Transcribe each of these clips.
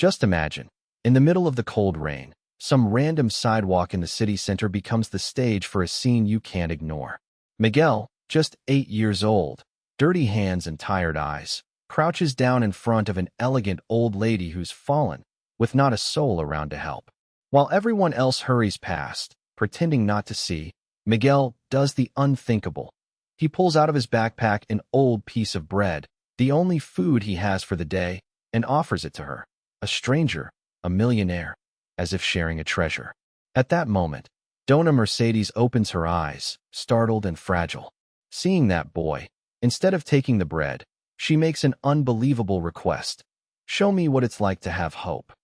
Just imagine, in the middle of the cold rain, some random sidewalk in the city center becomes the stage for a scene you can't ignore. Miguel, just 8 years old, dirty hands and tired eyes, crouches down in front of an elegant old lady who's fallen, with not a soul around to help. While everyone else hurries past, pretending not to see, Miguel does the unthinkable. He pulls out of his backpack an old piece of bread, the only food he has for the day, and offers it to her. A stranger, a millionaire, as if sharing a treasure. At that moment, Donna Mercedes opens her eyes, startled and fragile. Seeing that boy, instead of taking the bread, she makes an unbelievable request. Show me what it's like to have hope.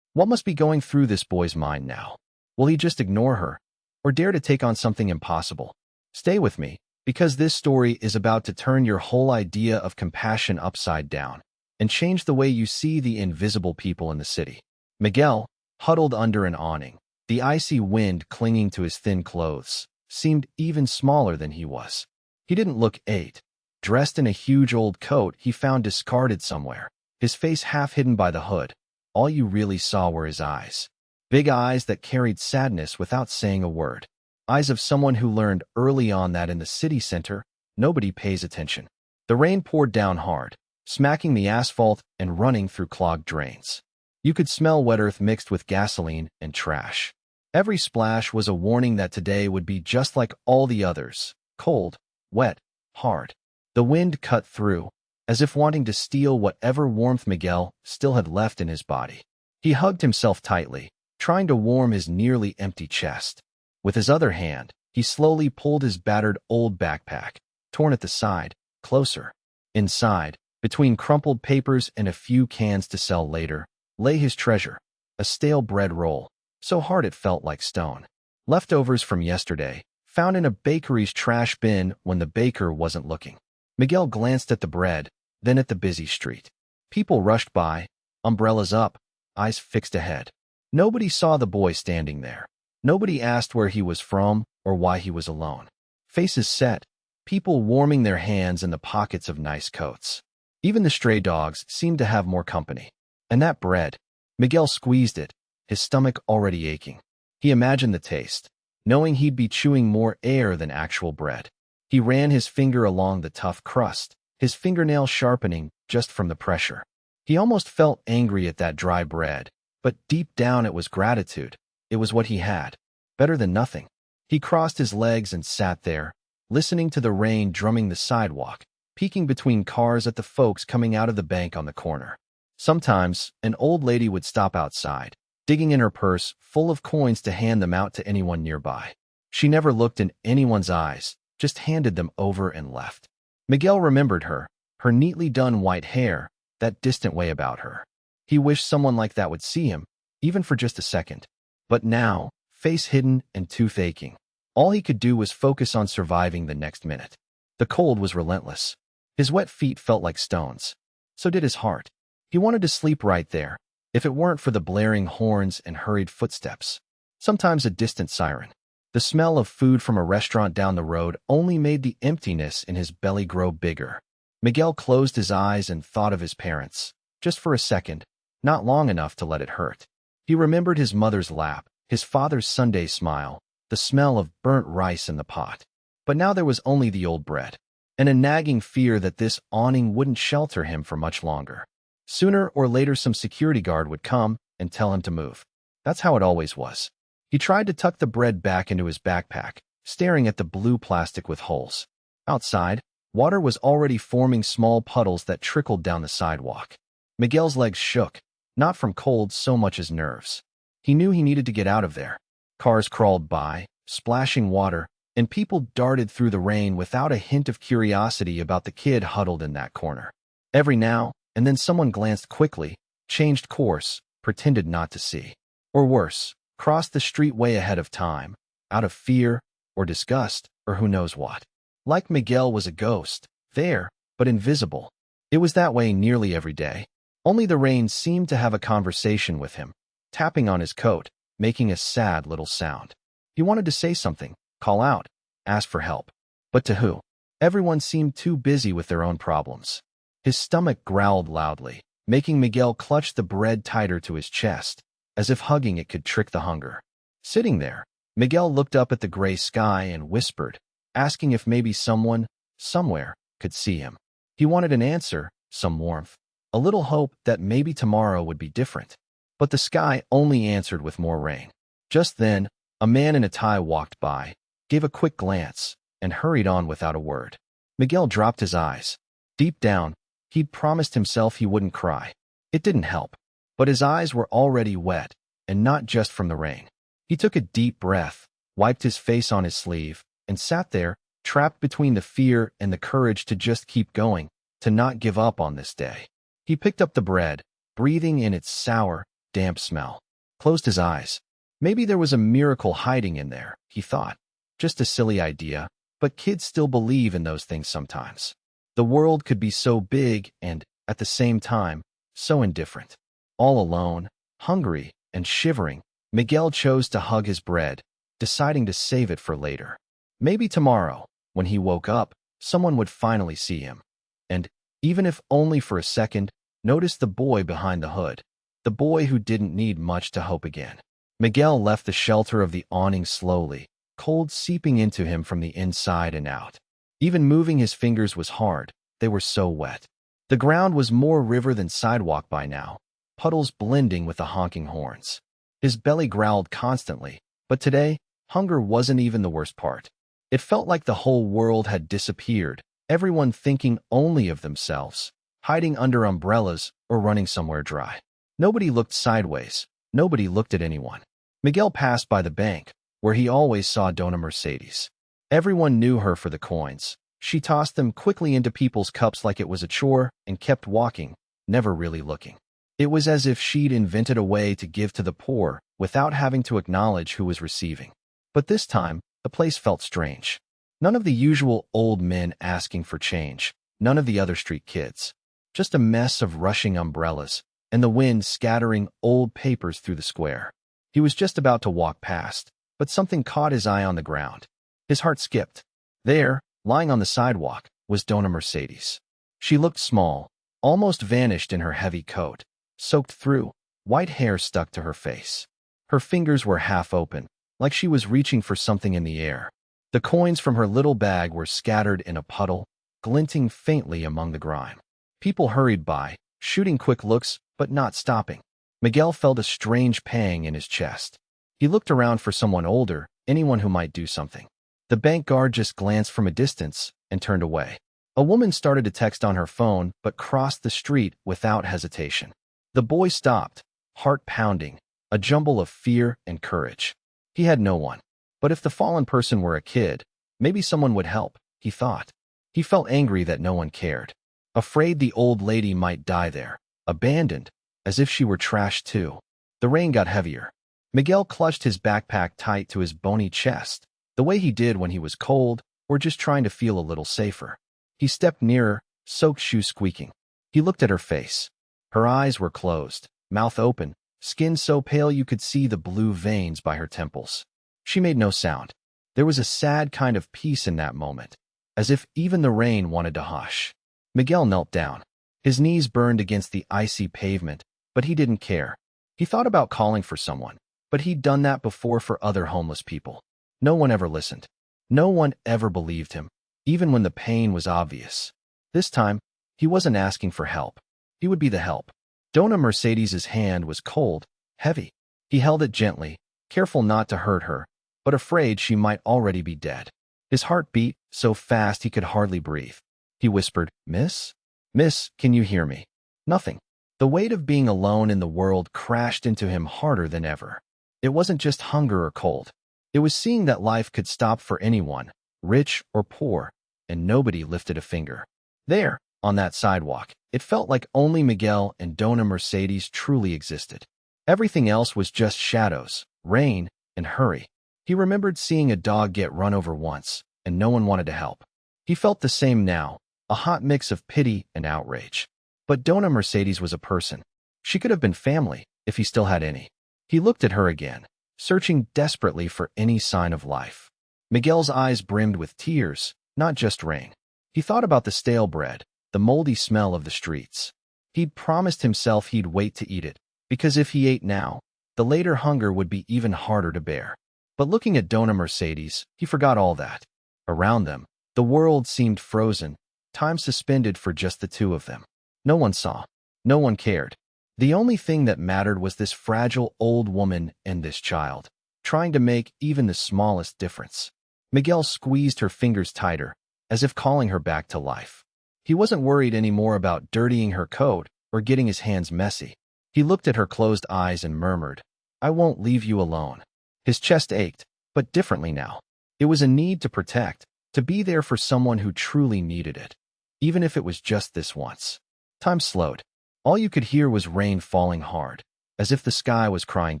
What must be going through this boy's mind now? Will he just ignore her, or dare to take on something impossible? Stay with me, because this story is about to turn your whole idea of compassion upside down and change the way you see the invisible people in the city. Miguel, huddled under an awning, the icy wind clinging to his thin clothes, seemed even smaller than he was. He didn't look 8, dressed in a huge old coat he found discarded somewhere, his face half hidden by the hood. All you really saw were his eyes. Big eyes that carried sadness without saying a word. Eyes of someone who learned early on that in the city center, nobody pays attention. The rain poured down hard, smacking the asphalt and running through clogged drains. You could smell wet earth mixed with gasoline and trash. Every splash was a warning that today would be just like all the others, cold, wet, hard. The wind cut through, as if wanting to steal whatever warmth Miguel still had left in his body. He hugged himself tightly, trying to warm his nearly empty chest. With his other hand, he slowly pulled his battered old backpack, torn at the side, closer. Inside, between crumpled papers and a few cans to sell later, lay his treasure, a stale bread roll, so hard it felt like stone. Leftovers from yesterday, found in a bakery's trash bin when the baker wasn't looking. Miguel glanced at the bread, then at the busy street. People rushed by, umbrellas up, eyes fixed ahead. Nobody saw the boy standing there. Nobody asked where he was from or why he was alone. Faces set, people warming their hands in the pockets of nice coats. Even the stray dogs seemed to have more company. And that bread, Miguel squeezed it, his stomach already aching. He imagined the taste, knowing he'd be chewing more air than actual bread. He ran his finger along the tough crust, his fingernail sharpening just from the pressure. He almost felt angry at that dry bread, but deep down it was gratitude. It was what he had. Better than nothing. He crossed his legs and sat there, listening to the rain drumming the sidewalk, peeking between cars at the folks coming out of the bank on the corner. Sometimes, an old lady would stop outside, digging in her purse full of coins to hand them out to anyone nearby. She never looked in anyone's eyes, just handed them over and left. Miguel remembered her, her neatly done white hair, that distant way about her. He wished someone like that would see him, even for just a second. But now, face hidden and tooth aching, all he could do was focus on surviving the next minute. The cold was relentless. His wet feet felt like stones. So did his heart. He wanted to sleep right there, if it weren't for the blaring horns and hurried footsteps. Sometimes a distant siren. The smell of food from a restaurant down the road only made the emptiness in his belly grow bigger. Miguel closed his eyes and thought of his parents, just for a second, not long enough to let it hurt. He remembered his mother's lap, his father's Sunday smile, the smell of burnt rice in the pot. But now there was only the old bread, and a nagging fear that this awning wouldn't shelter him for much longer. Sooner or later some security guard would come and tell him to move. That's how it always was. He tried to tuck the bread back into his backpack, staring at the blue plastic with holes. Outside, water was already forming small puddles that trickled down the sidewalk. Miguel's legs shook, not from cold so much as nerves. He knew he needed to get out of there. Cars crawled by, splashing water, and people darted through the rain without a hint of curiosity about the kid huddled in that corner. Every now and then someone glanced quickly, changed course, pretended not to see. Or worse, crossed the street way ahead of time, out of fear or disgust or who knows what. Like Miguel was a ghost, there, but invisible. It was that way nearly every day. Only the rain seemed to have a conversation with him, tapping on his coat, making a sad little sound. He wanted to say something, call out, ask for help. But to who? Everyone seemed too busy with their own problems. His stomach growled loudly, making Miguel clutch the bread tighter to his chest, as if hugging it could trick the hunger. Sitting there, Miguel looked up at the gray sky and whispered, asking if maybe someone, somewhere, could see him. He wanted an answer, some warmth, a little hope that maybe tomorrow would be different. But the sky only answered with more rain. Just then, a man in a tie walked by, gave a quick glance, and hurried on without a word. Miguel dropped his eyes. Deep down, he'd promised himself he wouldn't cry. It didn't help, but his eyes were already wet, and not just from the rain. He took a deep breath, wiped his face on his sleeve, and sat there, trapped between the fear and the courage to just keep going, to not give up on this day. He picked up the bread, breathing in its sour, damp smell. Closed his eyes. Maybe there was a miracle hiding in there, he thought. Just a silly idea, but kids still believe in those things sometimes. The world could be so big and, at the same time, so indifferent. All alone, hungry, and shivering, Miguel chose to hug his bread, deciding to save it for later. Maybe tomorrow, when he woke up, someone would finally see him. And, even if only for a second, notice the boy behind the hood. The boy who didn't need much to hope again. Miguel left the shelter of the awning slowly, cold seeping into him from the inside and out. Even moving his fingers was hard, they were so wet. The ground was more river than sidewalk by now, puddles blending with the honking horns. His belly growled constantly, but today, hunger wasn't even the worst part. It felt like the whole world had disappeared, everyone thinking only of themselves, hiding under umbrellas or running somewhere dry. Nobody looked sideways, nobody looked at anyone. Miguel passed by the bank, where he always saw Dona Mercedes. Everyone knew her for the coins. She tossed them quickly into people's cups like it was a chore and kept walking, never really looking. It was as if she'd invented a way to give to the poor without having to acknowledge who was receiving. But this time, the place felt strange. None of the usual old men asking for change, none of the other street kids. Just a mess of rushing umbrellas, and the wind scattering old papers through the square. He was just about to walk past, but something caught his eye on the ground. His heart skipped. There, lying on the sidewalk, was Dona Mercedes. She looked small, almost vanished in her heavy coat, soaked through, white hair stuck to her face. Her fingers were half open, like she was reaching for something in the air. The coins from her little bag were scattered in a puddle, glinting faintly among the grime. People hurried by, shooting quick looks, but not stopping. Miguel felt a strange pang in his chest. He looked around for someone older, anyone who might do something. The bank guard just glanced from a distance and turned away. A woman started to text on her phone but crossed the street without hesitation. The boy stopped, heart pounding, a jumble of fear and courage. He had no one. But if the fallen person were a kid, maybe someone would help, he thought. He felt angry that no one cared. Afraid the old lady might die there, abandoned, as if she were trash too. The rain got heavier. Miguel clutched his backpack tight to his bony chest, the way he did when he was cold or just trying to feel a little safer. He stepped nearer, soaked shoes squeaking. He looked at her face. Her eyes were closed, mouth open, skin so pale you could see the blue veins by her temples. She made no sound. There was a sad kind of peace in that moment, as if even the rain wanted to hush. Miguel knelt down. His knees burned against the icy pavement, but he didn't care. He thought about calling for someone, but he'd done that before for other homeless people. No one ever listened. No one ever believed him, even when the pain was obvious. This time, he wasn't asking for help. He would be the help. Dona Mercedes's hand was cold, heavy. He held it gently, careful not to hurt her, but afraid she might already be dead. His heart beat so fast he could hardly breathe. He whispered, "Miss? Miss, can you hear me?" Nothing. The weight of being alone in the world crashed into him harder than ever. It wasn't just hunger or cold. It was seeing that life could stop for anyone, rich or poor, and nobody lifted a finger. There, on that sidewalk, it felt like only Miguel and Dona Mercedes truly existed. Everything else was just shadows, rain, and hurry. He remembered seeing a dog get run over once, and no one wanted to help. He felt the same now, a hot mix of pity and outrage. But Dona Mercedes was a person. She could have been family, if he still had any. He looked at her again, searching desperately for any sign of life. Miguel's eyes brimmed with tears, not just rain. He thought about the stale bread, the moldy smell of the streets. He'd promised himself he'd wait to eat it, because if he ate now, the later hunger would be even harder to bear. But looking at Donna Mercedes, he forgot all that. Around them, the world seemed frozen, time suspended for just the two of them. No one saw. No one cared. The only thing that mattered was this fragile old woman and this child, trying to make even the smallest difference. Miguel squeezed her fingers tighter, as if calling her back to life. He wasn't worried anymore about dirtying her coat or getting his hands messy. He looked at her closed eyes and murmured, "I won't leave you alone." His chest ached, but differently now. It was a need to protect, to be there for someone who truly needed it, even if it was just this once. Time slowed. All you could hear was rain falling hard, as if the sky was crying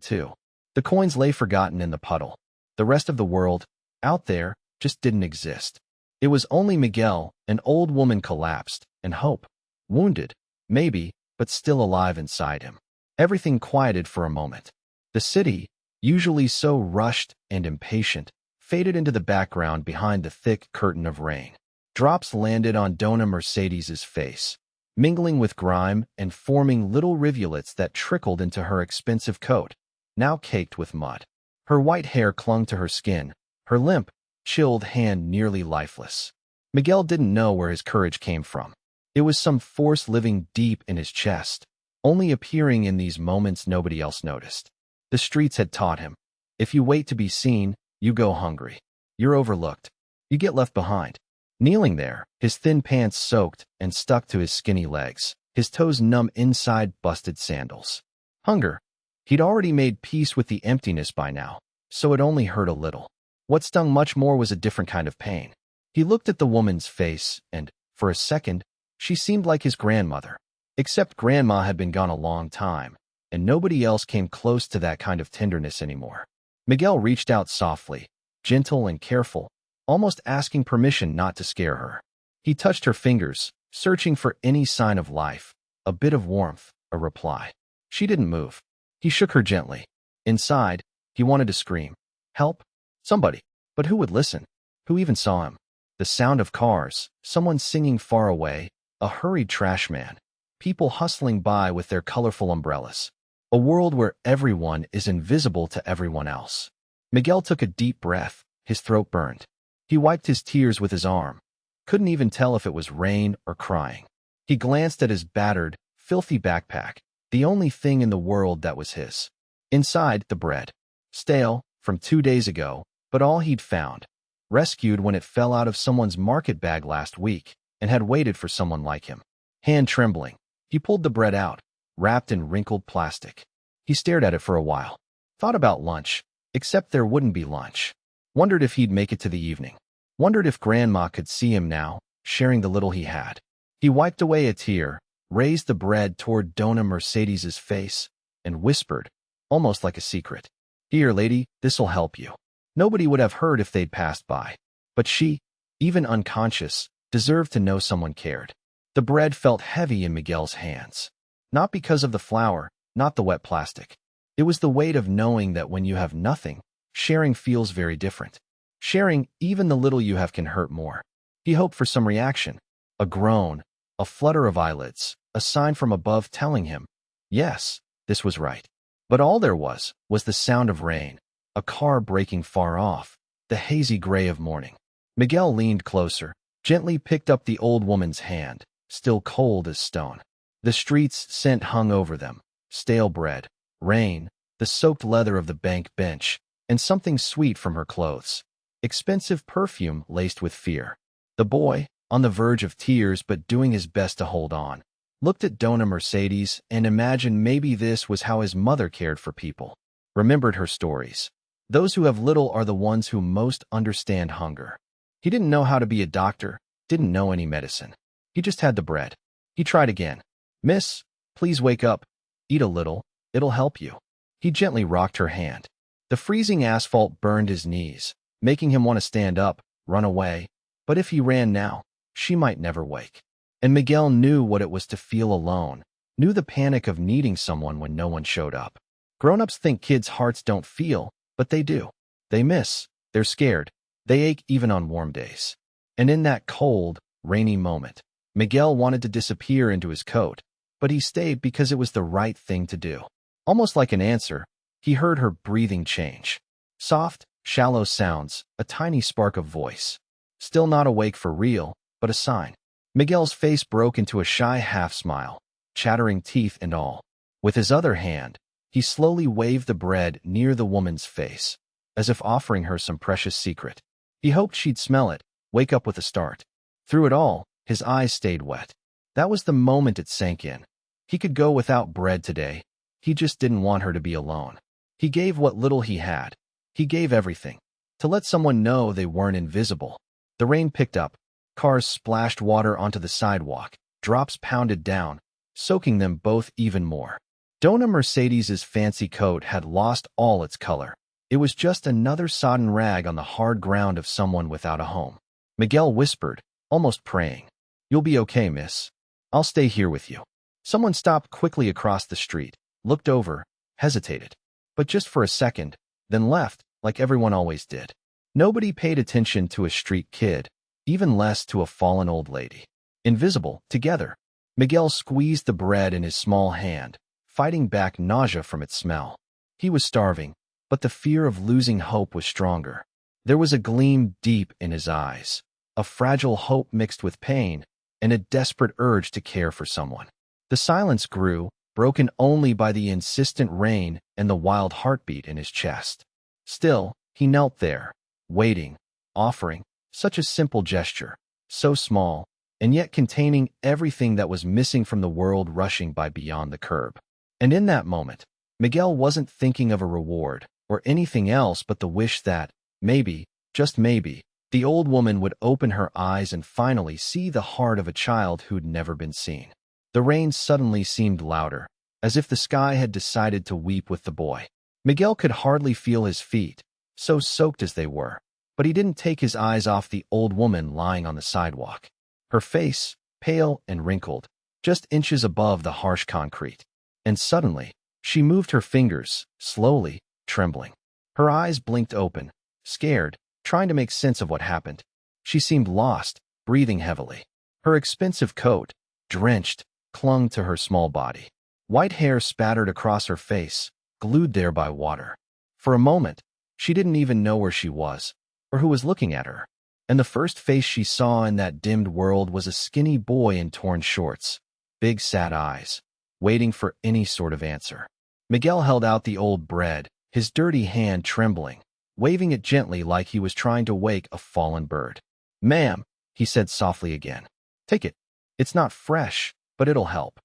too. The coins lay forgotten in the puddle. The rest of the world, out there, just didn't exist. It was only Miguel, an old woman collapsed, and hope. Wounded, maybe, but still alive inside him. Everything quieted for a moment. The city, usually so rushed and impatient, faded into the background behind the thick curtain of rain. Drops landed on Donna Mercedes's face, mingling with grime and forming little rivulets that trickled into her expensive coat, now caked with mud. Her white hair clung to her skin, her limp, chilled hand nearly lifeless. Miguel didn't know where his courage came from. It was some force living deep in his chest, only appearing in these moments nobody else noticed. The streets had taught him, if you wait to be seen, you go hungry. You're overlooked. You get left behind. Kneeling there, his thin pants soaked and stuck to his skinny legs, his toes numb inside busted sandals. Hunger. He'd already made peace with the emptiness by now, so it only hurt a little. What stung much more was a different kind of pain. He looked at the woman's face, and, for a second, she seemed like his grandmother. Except Grandma had been gone a long time, and nobody else came close to that kind of tenderness anymore. Miguel reached out softly, gentle and careful, almost asking permission not to scare her. He touched her fingers, searching for any sign of life, a bit of warmth, a reply. She didn't move. He shook her gently. Inside, he wanted to scream. Help? Somebody. But who would listen? Who even saw him? The sound of cars, someone singing far away, a hurried trash man, people hustling by with their colorful umbrellas. A world where everyone is invisible to everyone else. Miguel took a deep breath, his throat burned. He wiped his tears with his arm. Couldn't even tell if it was rain or crying. He glanced at his battered, filthy backpack, the only thing in the world that was his. Inside, the bread. Stale, from 2 days ago, but all he'd found. Rescued when it fell out of someone's market bag last week, and had waited for someone like him. Hand trembling, he pulled the bread out, wrapped in wrinkled plastic. He stared at it for a while. Thought about lunch, except there wouldn't be lunch. Wondered if he'd make it to the evening. Wondered if Grandma could see him now, sharing the little he had. He wiped away a tear, raised the bread toward Donna Mercedes's face, and whispered, almost like a secret, "Here, lady, this'll help you." Nobody would have heard if they'd passed by. But she, even unconscious, deserved to know someone cared. The bread felt heavy in Miguel's hands. Not because of the flour, not the wet plastic. It was the weight of knowing that when you have nothing, sharing feels very different. Sharing even the little you have can hurt more. He hoped for some reaction. A groan, a flutter of eyelids, a sign from above telling him, yes, this was right. But all there was the sound of rain, a car braking far off, the hazy gray of morning. Miguel leaned closer, gently picked up the old woman's hand, still cold as stone. The street's scent hung over them, stale bread, rain, the soaked leather of the bank bench, and something sweet from her clothes. Expensive perfume laced with fear. The boy, on the verge of tears but doing his best to hold on, looked at Donna Mercedes and imagined maybe this was how his mother cared for people. Remembered her stories. Those who have little are the ones who most understand hunger. He didn't know how to be a doctor, didn't know any medicine. He just had the bread. He tried again. "Miss, please wake up. Eat a little. It'll help you." He gently rocked her hand. The freezing asphalt burned his knees, making him want to stand up, run away. But if he ran now, she might never wake. And Miguel knew what it was to feel alone, knew the panic of needing someone when no one showed up. Grown-ups think kids' hearts don't feel, but they do. They miss. They're scared. They ache even on warm days. And in that cold, rainy moment, Miguel wanted to disappear into his coat, but he stayed because it was the right thing to do. Almost like an answer, he heard her breathing change. Soft, shallow sounds, a tiny spark of voice. Still not awake for real, but a sign. Miguel's face broke into a shy half-smile, chattering teeth and all. With his other hand, he slowly waved the bread near the woman's face, as if offering her some precious secret. He hoped she'd smell it, wake up with a start. Through it all, his eyes stayed wet. That was the moment it sank in. He could go without bread today. He just didn't want her to be alone. He gave what little he had. He gave everything. To let someone know they weren't invisible. The rain picked up. Cars splashed water onto the sidewalk. Drops pounded down, soaking them both even more. Donna Mercedes's fancy coat had lost all its color. It was just another sodden rag on the hard ground of someone without a home. Miguel whispered, almost praying. "You'll be okay, miss. I'll stay here with you." Someone stopped quickly across the street, looked over, hesitated. But just for a second, then left, like everyone always did. Nobody paid attention to a street kid, even less to a fallen old lady. Invisible, together. Miguel squeezed the bread in his small hand, fighting back nausea from its smell. He was starving, but the fear of losing hope was stronger. There was a gleam deep in his eyes, a fragile hope mixed with pain, and a desperate urge to care for someone. The silence grew, broken only by the insistent rain and the wild heartbeat in his chest. Still, he knelt there, waiting, offering, such a simple gesture, so small, and yet containing everything that was missing from the world rushing by beyond the curb. And in that moment, Miguel wasn't thinking of a reward or anything else but the wish that, maybe, just maybe, the old woman would open her eyes and finally see the heart of a child who'd never been seen. The rain suddenly seemed louder, as if the sky had decided to weep with the boy. Miguel could hardly feel his feet, so soaked as they were, but he didn't take his eyes off the old woman lying on the sidewalk. Her face, pale and wrinkled, just inches above the harsh concrete. And suddenly, she moved her fingers, slowly, trembling. Her eyes blinked open, scared, trying to make sense of what happened. She seemed lost, breathing heavily. Her expensive coat, drenched, clung to her small body. White hair spattered across her face, glued there by water. For a moment, she didn't even know where she was, or who was looking at her. And the first face she saw in that dimmed world was a skinny boy in torn shorts, big sad eyes, waiting for any sort of answer. Miguel held out the old bread, his dirty hand trembling, waving it gently like he was trying to wake a fallen bird. "Ma'am," he said softly again. "Take it. It's not fresh, but it'll help."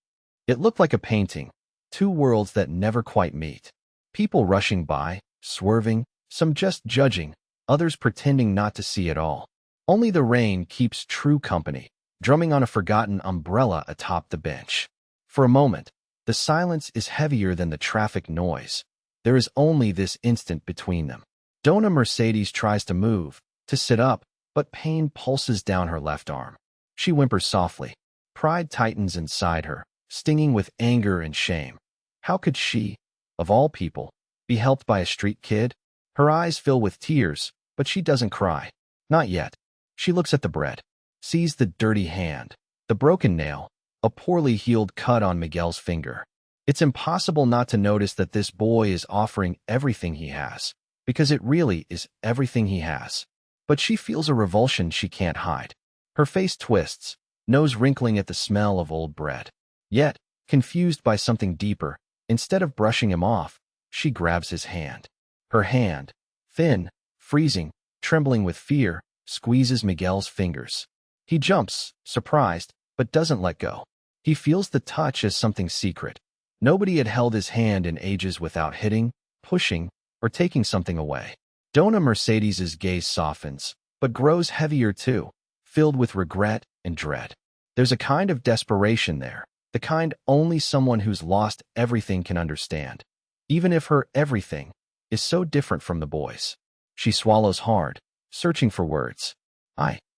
It looked like a painting, two worlds that never quite meet. People rushing by, swerving, some just judging, others pretending not to see at all. Only the rain keeps true company, drumming on a forgotten umbrella atop the bench. For a moment, the silence is heavier than the traffic noise. There is only this instant between them. Donna Mercedes tries to move, to sit up, but pain pulses down her left arm. She whimpers softly. Pride tightens inside her, stinging with anger and shame. How could she, of all people, be helped by a street kid? Her eyes fill with tears, but she doesn't cry. Not yet. She looks at the bread, sees the dirty hand, the broken nail, a poorly healed cut on Miguel's finger. It's impossible not to notice that this boy is offering everything he has, because it really is everything he has. But she feels a revulsion she can't hide. Her face twists, nose wrinkling at the smell of old bread. Yet, confused by something deeper, instead of brushing him off, she grabs his hand. Her hand, thin, freezing, trembling with fear, squeezes Miguel's fingers. He jumps, surprised, but doesn't let go. He feels the touch as something secret. Nobody had held his hand in ages without hitting, pushing, or taking something away. Donna Mercedes's gaze softens, but grows heavier too, filled with regret and dread. There's a kind of desperation there, the kind only someone who's lost everything can understand, even if her everything is so different from the boy's. She swallows hard, searching for words.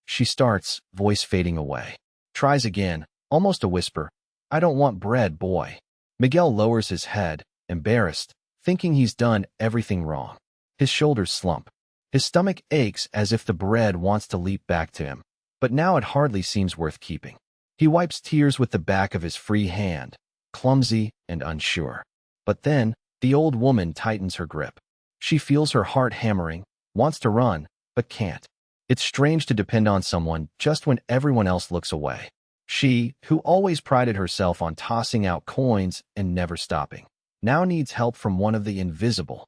She starts, voice fading away. Tries again, almost a whisper. "I don't want bread, boy." Miguel lowers his head, embarrassed, thinking he's done everything wrong. His shoulders slump. His stomach aches as if the bread wants to leap back to him, but now it hardly seems worth keeping. He wipes tears with the back of his free hand, clumsy and unsure. But then, the old woman tightens her grip. She feels her heart hammering, wants to run, but can't. It's strange to depend on someone just when everyone else looks away. She, who always prided herself on tossing out coins and never stopping, now needs help from one of the invisible.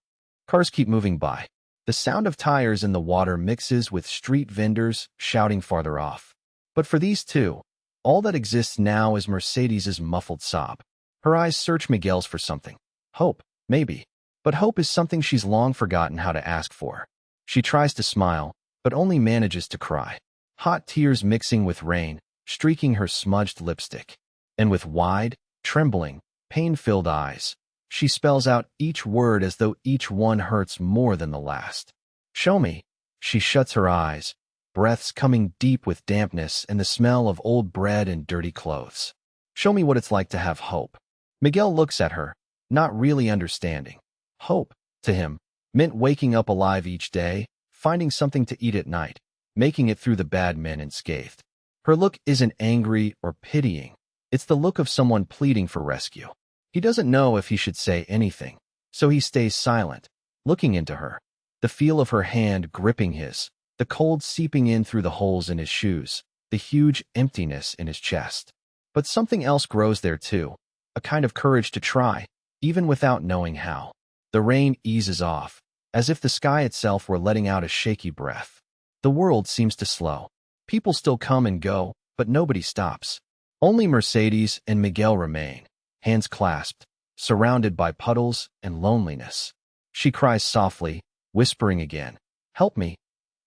Cars keep moving by. The sound of tires in the water mixes with street vendors shouting farther off. But for these two, all that exists now is Mercedes's muffled sob. Her eyes search Miguel's for something. Hope, maybe. But hope is something she's long forgotten how to ask for. She tries to smile, but only manages to cry. Hot tears mixing with rain, streaking her smudged lipstick. And with wide, trembling, pain-filled eyes, she spells out each word as though each one hurts more than the last. Show me. She shuts her eyes, breaths coming deep with dampness and the smell of old bread and dirty clothes. Show me what it's like to have hope. Miguel looks at her, not really understanding. Hope, to him, meant waking up alive each day, finding something to eat at night, making it through the bad men unscathed. Her look isn't angry or pitying. It's the look of someone pleading for rescue. He doesn't know if he should say anything, so he stays silent, looking into her. The feel of her hand gripping his, the cold seeping in through the holes in his shoes, the huge emptiness in his chest. But something else grows there too, a kind of courage to try, even without knowing how. The rain eases off, as if the sky itself were letting out a shaky breath. The world seems to slow. People still come and go, but nobody stops. Only Mercedes and Miguel remain, hands clasped, surrounded by puddles and loneliness. She cries softly, whispering again, "Help me.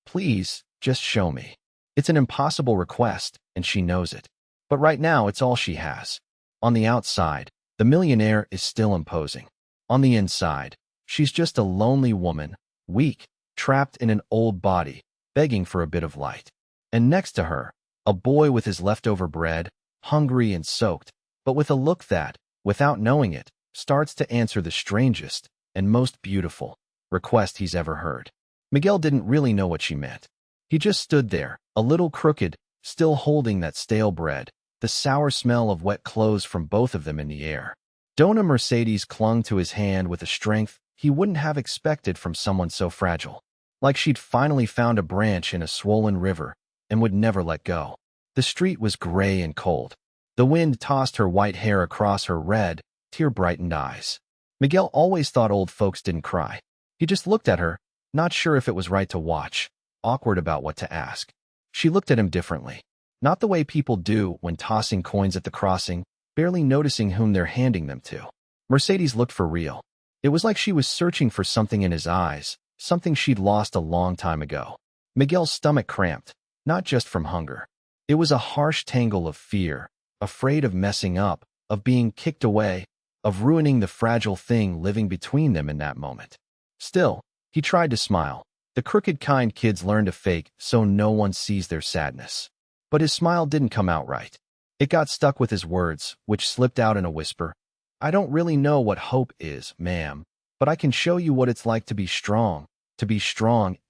Please, just show me." It's an impossible request, and she knows it. But right now, it's all she has. On the outside, the millionaire is still imposing. On the inside, she's just a lonely woman, weak, trapped in an old body, begging for a bit of light. And next to her, a boy with his leftover bread, hungry and soaked, but with a look that, without knowing it, starts to answer the strangest and most beautiful request he's ever heard. Miguel didn't really know what she meant. He just stood there, a little crooked, still holding that stale bread, the sour smell of wet clothes from both of them in the air. Dona Mercedes clung to his hand with a strength he wouldn't have expected from someone so fragile, like she'd finally found a branch in a swollen river and would never let go. The street was gray and cold. The wind tossed her white hair across her red, tear-brightened eyes. Miguel always thought old folks didn't cry. He just looked at her, not sure if it was right to watch, awkward about what to ask. She looked at him differently. Not the way people do when tossing coins at the crossing, barely noticing whom they're handing them to. Mercedes looked for real. It was like she was searching for something in his eyes, something she'd lost a long time ago. Miguel's stomach cramped, not just from hunger. It was a harsh tangle of fear, afraid of messing up, of being kicked away, of ruining the fragile thing living between them in that moment. Still, he tried to smile. The crooked kind kids learn to fake so no one sees their sadness. But his smile didn't come out right. It got stuck with his words, which slipped out in a whisper. "I don't really know what hope is, ma'am, but I can show you what it's like to be strong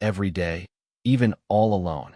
every day, even all alone."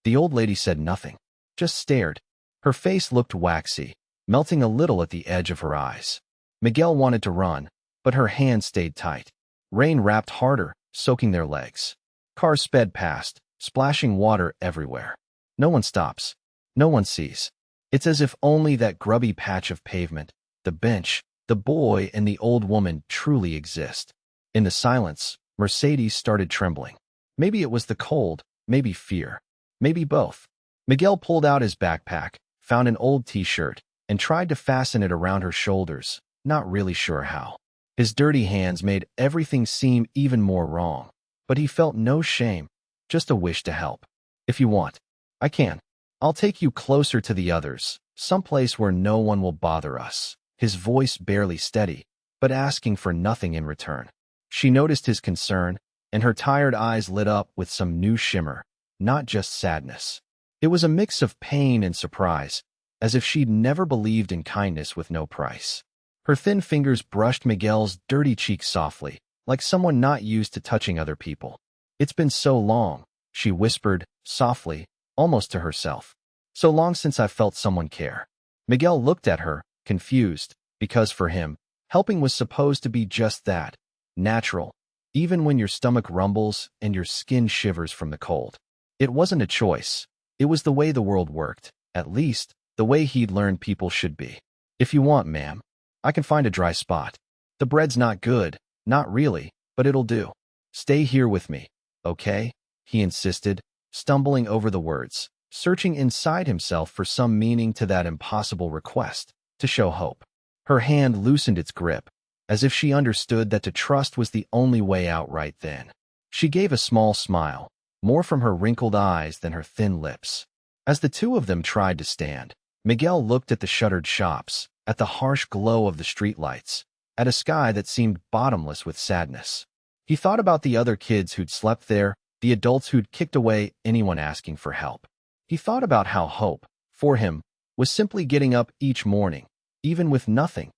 The old lady said nothing, just stared. Her face looked waxy, melting a little at the edge of her eyes. Miguel wanted to run, but her hand stayed tight. Rain rapped harder, soaking their legs. Cars sped past, splashing water everywhere. No one stops. No one sees. It's as if only that grubby patch of pavement, the bench, the boy, and the old woman truly exist. In the silence, Mercedes started trembling. Maybe it was the cold, maybe fear, maybe both. Miguel pulled out his backpack, found an old t-shirt, and tried to fasten it around her shoulders, not really sure how. His dirty hands made everything seem even more wrong, but he felt no shame, just a wish to help. "If you want, I can. I'll take you closer to the others, someplace where no one will bother us." His voice barely steady, but asking for nothing in return. She noticed his concern, and her tired eyes lit up with some new shimmer, not just sadness. It was a mix of pain and surprise, as if she'd never believed in kindness with no price. Her thin fingers brushed Miguel's dirty cheek softly, like someone not used to touching other people. "It's been so long," she whispered, softly, almost to herself. "So long since I've felt someone care." Miguel looked at her, confused. because for him, helping was supposed to be just that, natural, even when your stomach rumbles and your skin shivers from the cold. It wasn't a choice. It was the way the world worked, at least, the way he'd learned people should be. If you want, ma'am, I can find a dry spot. The bread's not good, not really, but it'll do. Stay here with me, okay? He insisted, stumbling over the words, searching inside himself for some meaning to that impossible request, to show hope. Her hand loosened its grip, as if she understood that to trust was the only way out right then. She gave a small smile, more from her wrinkled eyes than her thin lips. As the two of them tried to stand, Miguel looked at the shuttered shops, at the harsh glow of the streetlights, at a sky that seemed bottomless with sadness. He thought about the other kids who'd slept there, the adults who'd kicked away anyone asking for help. He thought about how hope, for him, was simply getting up each morning, even with nothing,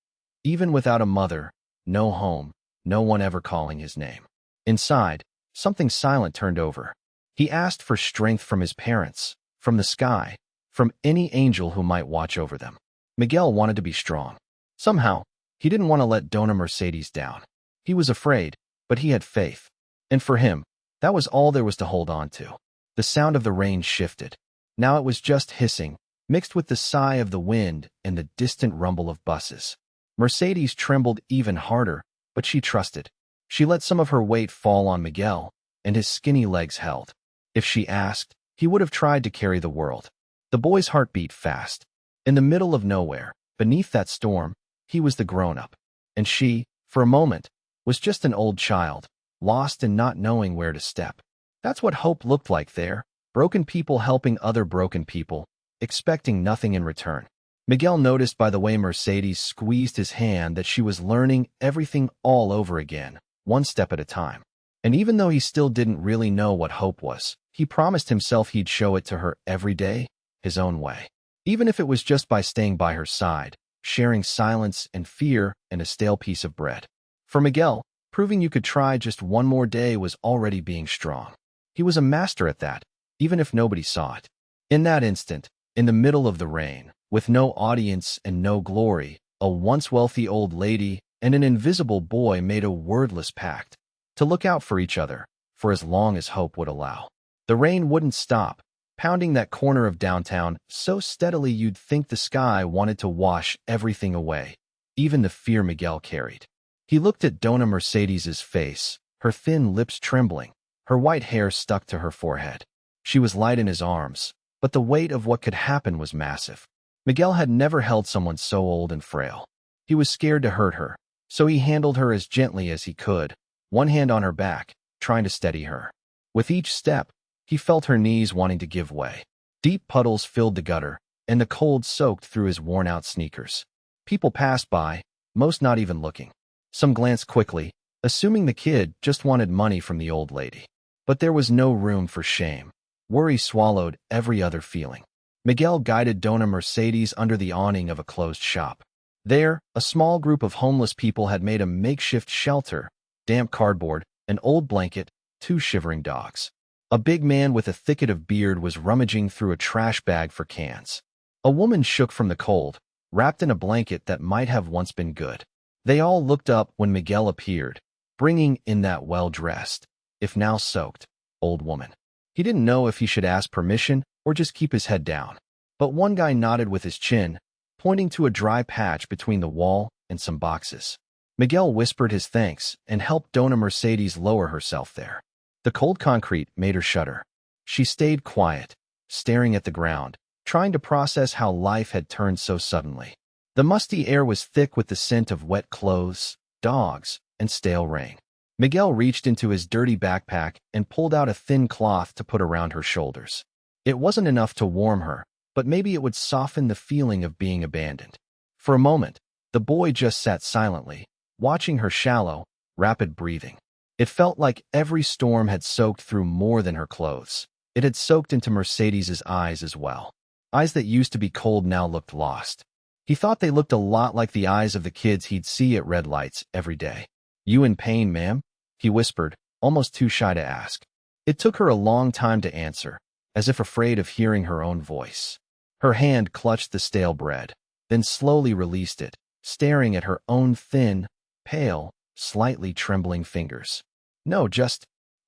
even without a mother, no home, no one ever calling his name. Inside, something silent turned over. He asked for strength from his parents, from the sky, from any angel who might watch over them. Miguel wanted to be strong. Somehow, he didn't want to let Dona Mercedes down. He was afraid, but he had faith. And for him, that was all there was to hold on to. The sound of the rain shifted. Now it was just hissing, mixed with the sigh of the wind and the distant rumble of buses. Mercedes trembled even harder, but she trusted. She let some of her weight fall on Miguel, and his skinny legs held. If she asked, he would have tried to carry the world. The boy's heart beat fast. In the middle of nowhere, beneath that storm, he was the grown-up. And she, for a moment, was just an old child, lost and not knowing where to step. That's what hope looked like there, broken people helping other broken people, expecting nothing in return. Miguel noticed by the way Mercedes squeezed his hand that she was learning everything all over again, one step at a time. And even though he still didn't really know what hope was, he promised himself he'd show it to her every day, his own way. Even if it was just by staying by her side, sharing silence and fear and a stale piece of bread. For Miguel, proving you could try just one more day was already being strong. He was a master at that, even if nobody saw it. In that instant, in the middle of the rain, with no audience and no glory, a once wealthy old lady and an invisible boy made a wordless pact to look out for each other for as long as hope would allow. The rain wouldn't stop, pounding that corner of downtown so steadily you'd think the sky wanted to wash everything away, even the fear Miguel carried. He looked at Dona Mercedes's face, her thin lips trembling, her white hair stuck to her forehead. She was light in his arms, but the weight of what could happen was massive. Miguel had never held someone so old and frail. He was scared to hurt her, so he handled her as gently as he could, one hand on her back, trying to steady her. With each step, he felt her knees wanting to give way. Deep puddles filled the gutter, and the cold soaked through his worn-out sneakers. People passed by, most not even looking. Some glanced quickly, assuming the kid just wanted money from the old lady. But there was no room for shame. Worry swallowed every other feeling. Miguel guided Dona Mercedes under the awning of a closed shop. There, a small group of homeless people had made a makeshift shelter, damp cardboard, an old blanket, 2 shivering dogs. A big man with a thicket of beard was rummaging through a trash bag for cans. A woman shook from the cold, wrapped in a blanket that might have once been good. They all looked up when Miguel appeared, bringing in that well-dressed, if now soaked, old woman. He didn't know if he should ask permission or just keep his head down. But one guy nodded with his chin, pointing to a dry patch between the wall and some boxes. Miguel whispered his thanks and helped Dona Mercedes lower herself there. The cold concrete made her shudder. She stayed quiet, staring at the ground, trying to process how life had turned so suddenly. The musty air was thick with the scent of wet clothes, dogs, and stale rain. Miguel reached into his dirty backpack and pulled out a thin cloth to put around her shoulders. It wasn't enough to warm her, but maybe it would soften the feeling of being abandoned. For a moment, the boy just sat silently, watching her shallow, rapid breathing. It felt like every storm had soaked through more than her clothes. It had soaked into Mercedes's eyes as well. Eyes that used to be cold now looked lost. He thought they looked a lot like the eyes of the kids he'd see at red lights every day. "You in pain, ma'am?" he whispered, almost too shy to ask. It took her a long time to answer, as if afraid of hearing her own voice. Her hand clutched the stale bread, then slowly released it, staring at her own thin, pale, slightly trembling fingers. No,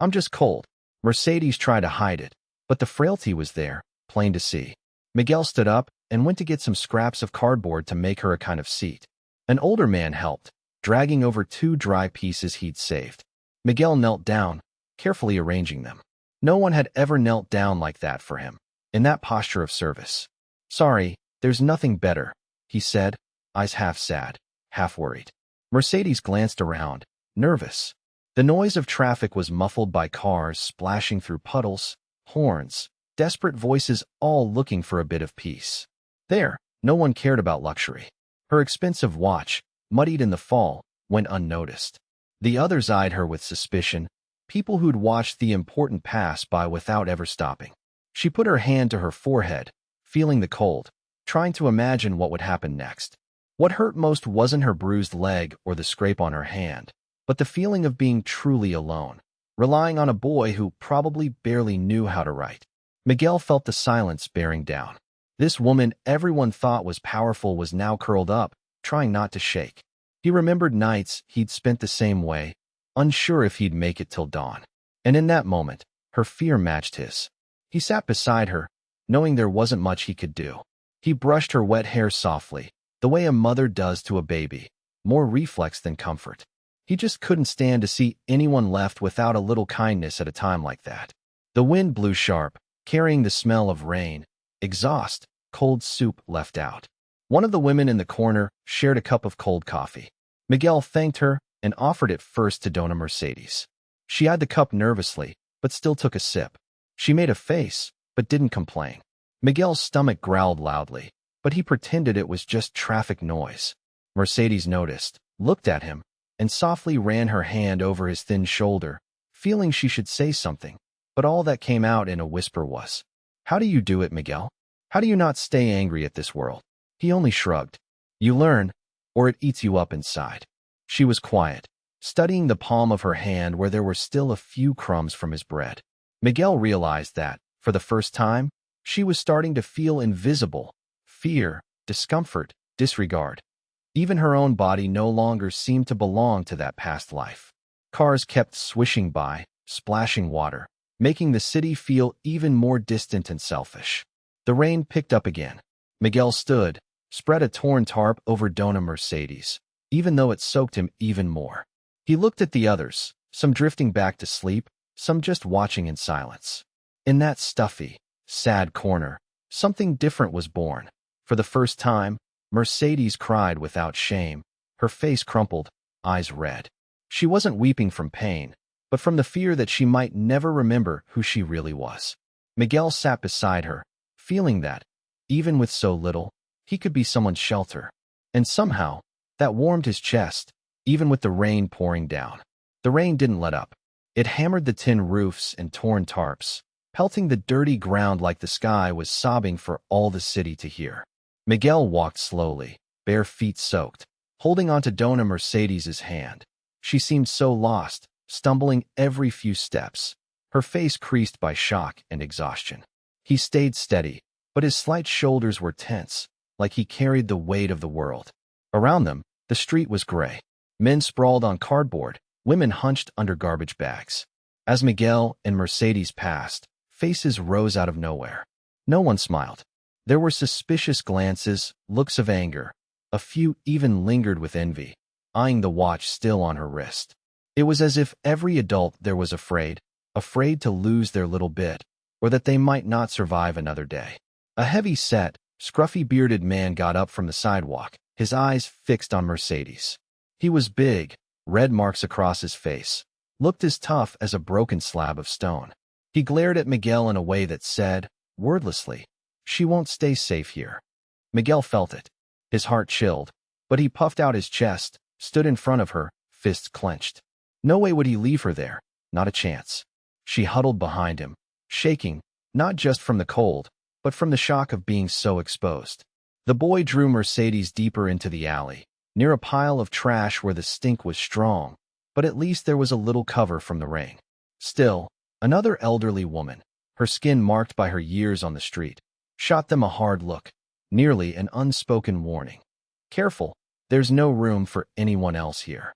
I'm just cold. Mercedes tried to hide it, but the frailty was there, plain to see. Miguel stood up and went to get some scraps of cardboard to make her a kind of seat. An older man helped, dragging over 2 dry pieces he'd saved. Miguel knelt down, carefully arranging them. No one had ever knelt down like that for him, in that posture of service. Sorry, there's nothing better, he said, eyes half sad, half worried. Mercedes glanced around, nervous. The noise of traffic was muffled by cars splashing through puddles, horns, desperate voices all looking for a bit of peace. There, no one cared about luxury. Her expensive watch, muddied in the fall, went unnoticed. The others eyed her with suspicion, people who'd watched the important pass by without ever stopping. She put her hand to her forehead, feeling the cold, trying to imagine what would happen next. What hurt most wasn't her bruised leg or the scrape on her hand, but the feeling of being truly alone, relying on a boy who probably barely knew how to write. Miguel felt the silence bearing down. This woman everyone thought was powerful was now curled up, trying not to shake. He remembered nights he'd spent the same way, unsure if he'd make it till dawn. And in that moment, her fear matched his. He sat beside her, knowing there wasn't much he could do. He brushed her wet hair softly, the way a mother does to a baby, more reflex than comfort. He just couldn't stand to see anyone left without a little kindness at a time like that. The wind blew sharp, carrying the smell of rain, exhaust, cold soup left out. One of the women in the corner shared a cup of cold coffee. Miguel thanked her and offered it first to Dona Mercedes. She eyed the cup nervously, but still took a sip. She made a face, but didn't complain. Miguel's stomach growled loudly, but he pretended it was just traffic noise. Mercedes noticed, looked at him, and softly ran her hand over his thin shoulder, feeling she should say something, but all that came out in a whisper was, "How do you do it, Miguel? How do you not stay angry at this world?" He only shrugged. "You learn, or it eats you up inside." She was quiet, studying the palm of her hand where there were still a few crumbs from his bread. Miguel realized that, for the first time, she was starting to feel invisible, fear, discomfort, disregard. Even her own body no longer seemed to belong to that past life. Cars kept swishing by, splashing water, making the city feel even more distant and selfish. The rain picked up again. Miguel stood, spread a torn tarp over Dona Mercedes, even though it soaked him even more. He looked at the others, some drifting back to sleep, some just watching in silence. In that stuffy, sad corner, something different was born. For the first time, Mercedes cried without shame, her face crumpled, eyes red. She wasn't weeping from pain, but from the fear that she might never remember who she really was. Miguel sat beside her, feeling that, even with so little, he could be someone's shelter. And somehow, that warmed his chest, even with the rain pouring down. The rain didn't let up. It hammered the tin roofs and torn tarps, pelting the dirty ground like the sky was sobbing for all the city to hear. Miguel walked slowly, bare feet soaked, holding onto Dona Mercedes's hand. She seemed so lost, stumbling every few steps, her face creased by shock and exhaustion. He stayed steady, but his slight shoulders were tense, like he carried the weight of the world. Around them, the street was gray. Men sprawled on cardboard, women hunched under garbage bags. As Miguel and Mercedes passed, faces rose out of nowhere. No one smiled. There were suspicious glances, looks of anger. A few even lingered with envy, eyeing the watch still on her wrist. It was as if every adult there was afraid to lose their little bit, or that they might not survive another day. A heavy-set, scruffy-bearded man got up from the sidewalk, his eyes fixed on Mercedes. He was big, red marks across his face, looked as tough as a broken slab of stone. He glared at Miguel in a way that said, wordlessly, "She won't stay safe here." Miguel felt it. His heart chilled, but he puffed out his chest, stood in front of her, fists clenched. No way would he leave her there, not a chance. She huddled behind him, shaking, not just from the cold, but from the shock of being so exposed. The boy drew Mercedes deeper into the alley, near a pile of trash where the stink was strong, but at least there was a little cover from the rain. Still, another elderly woman, her skin marked by her years on the street, shot them a hard look, nearly an unspoken warning. "Careful, There's no room for anyone else here.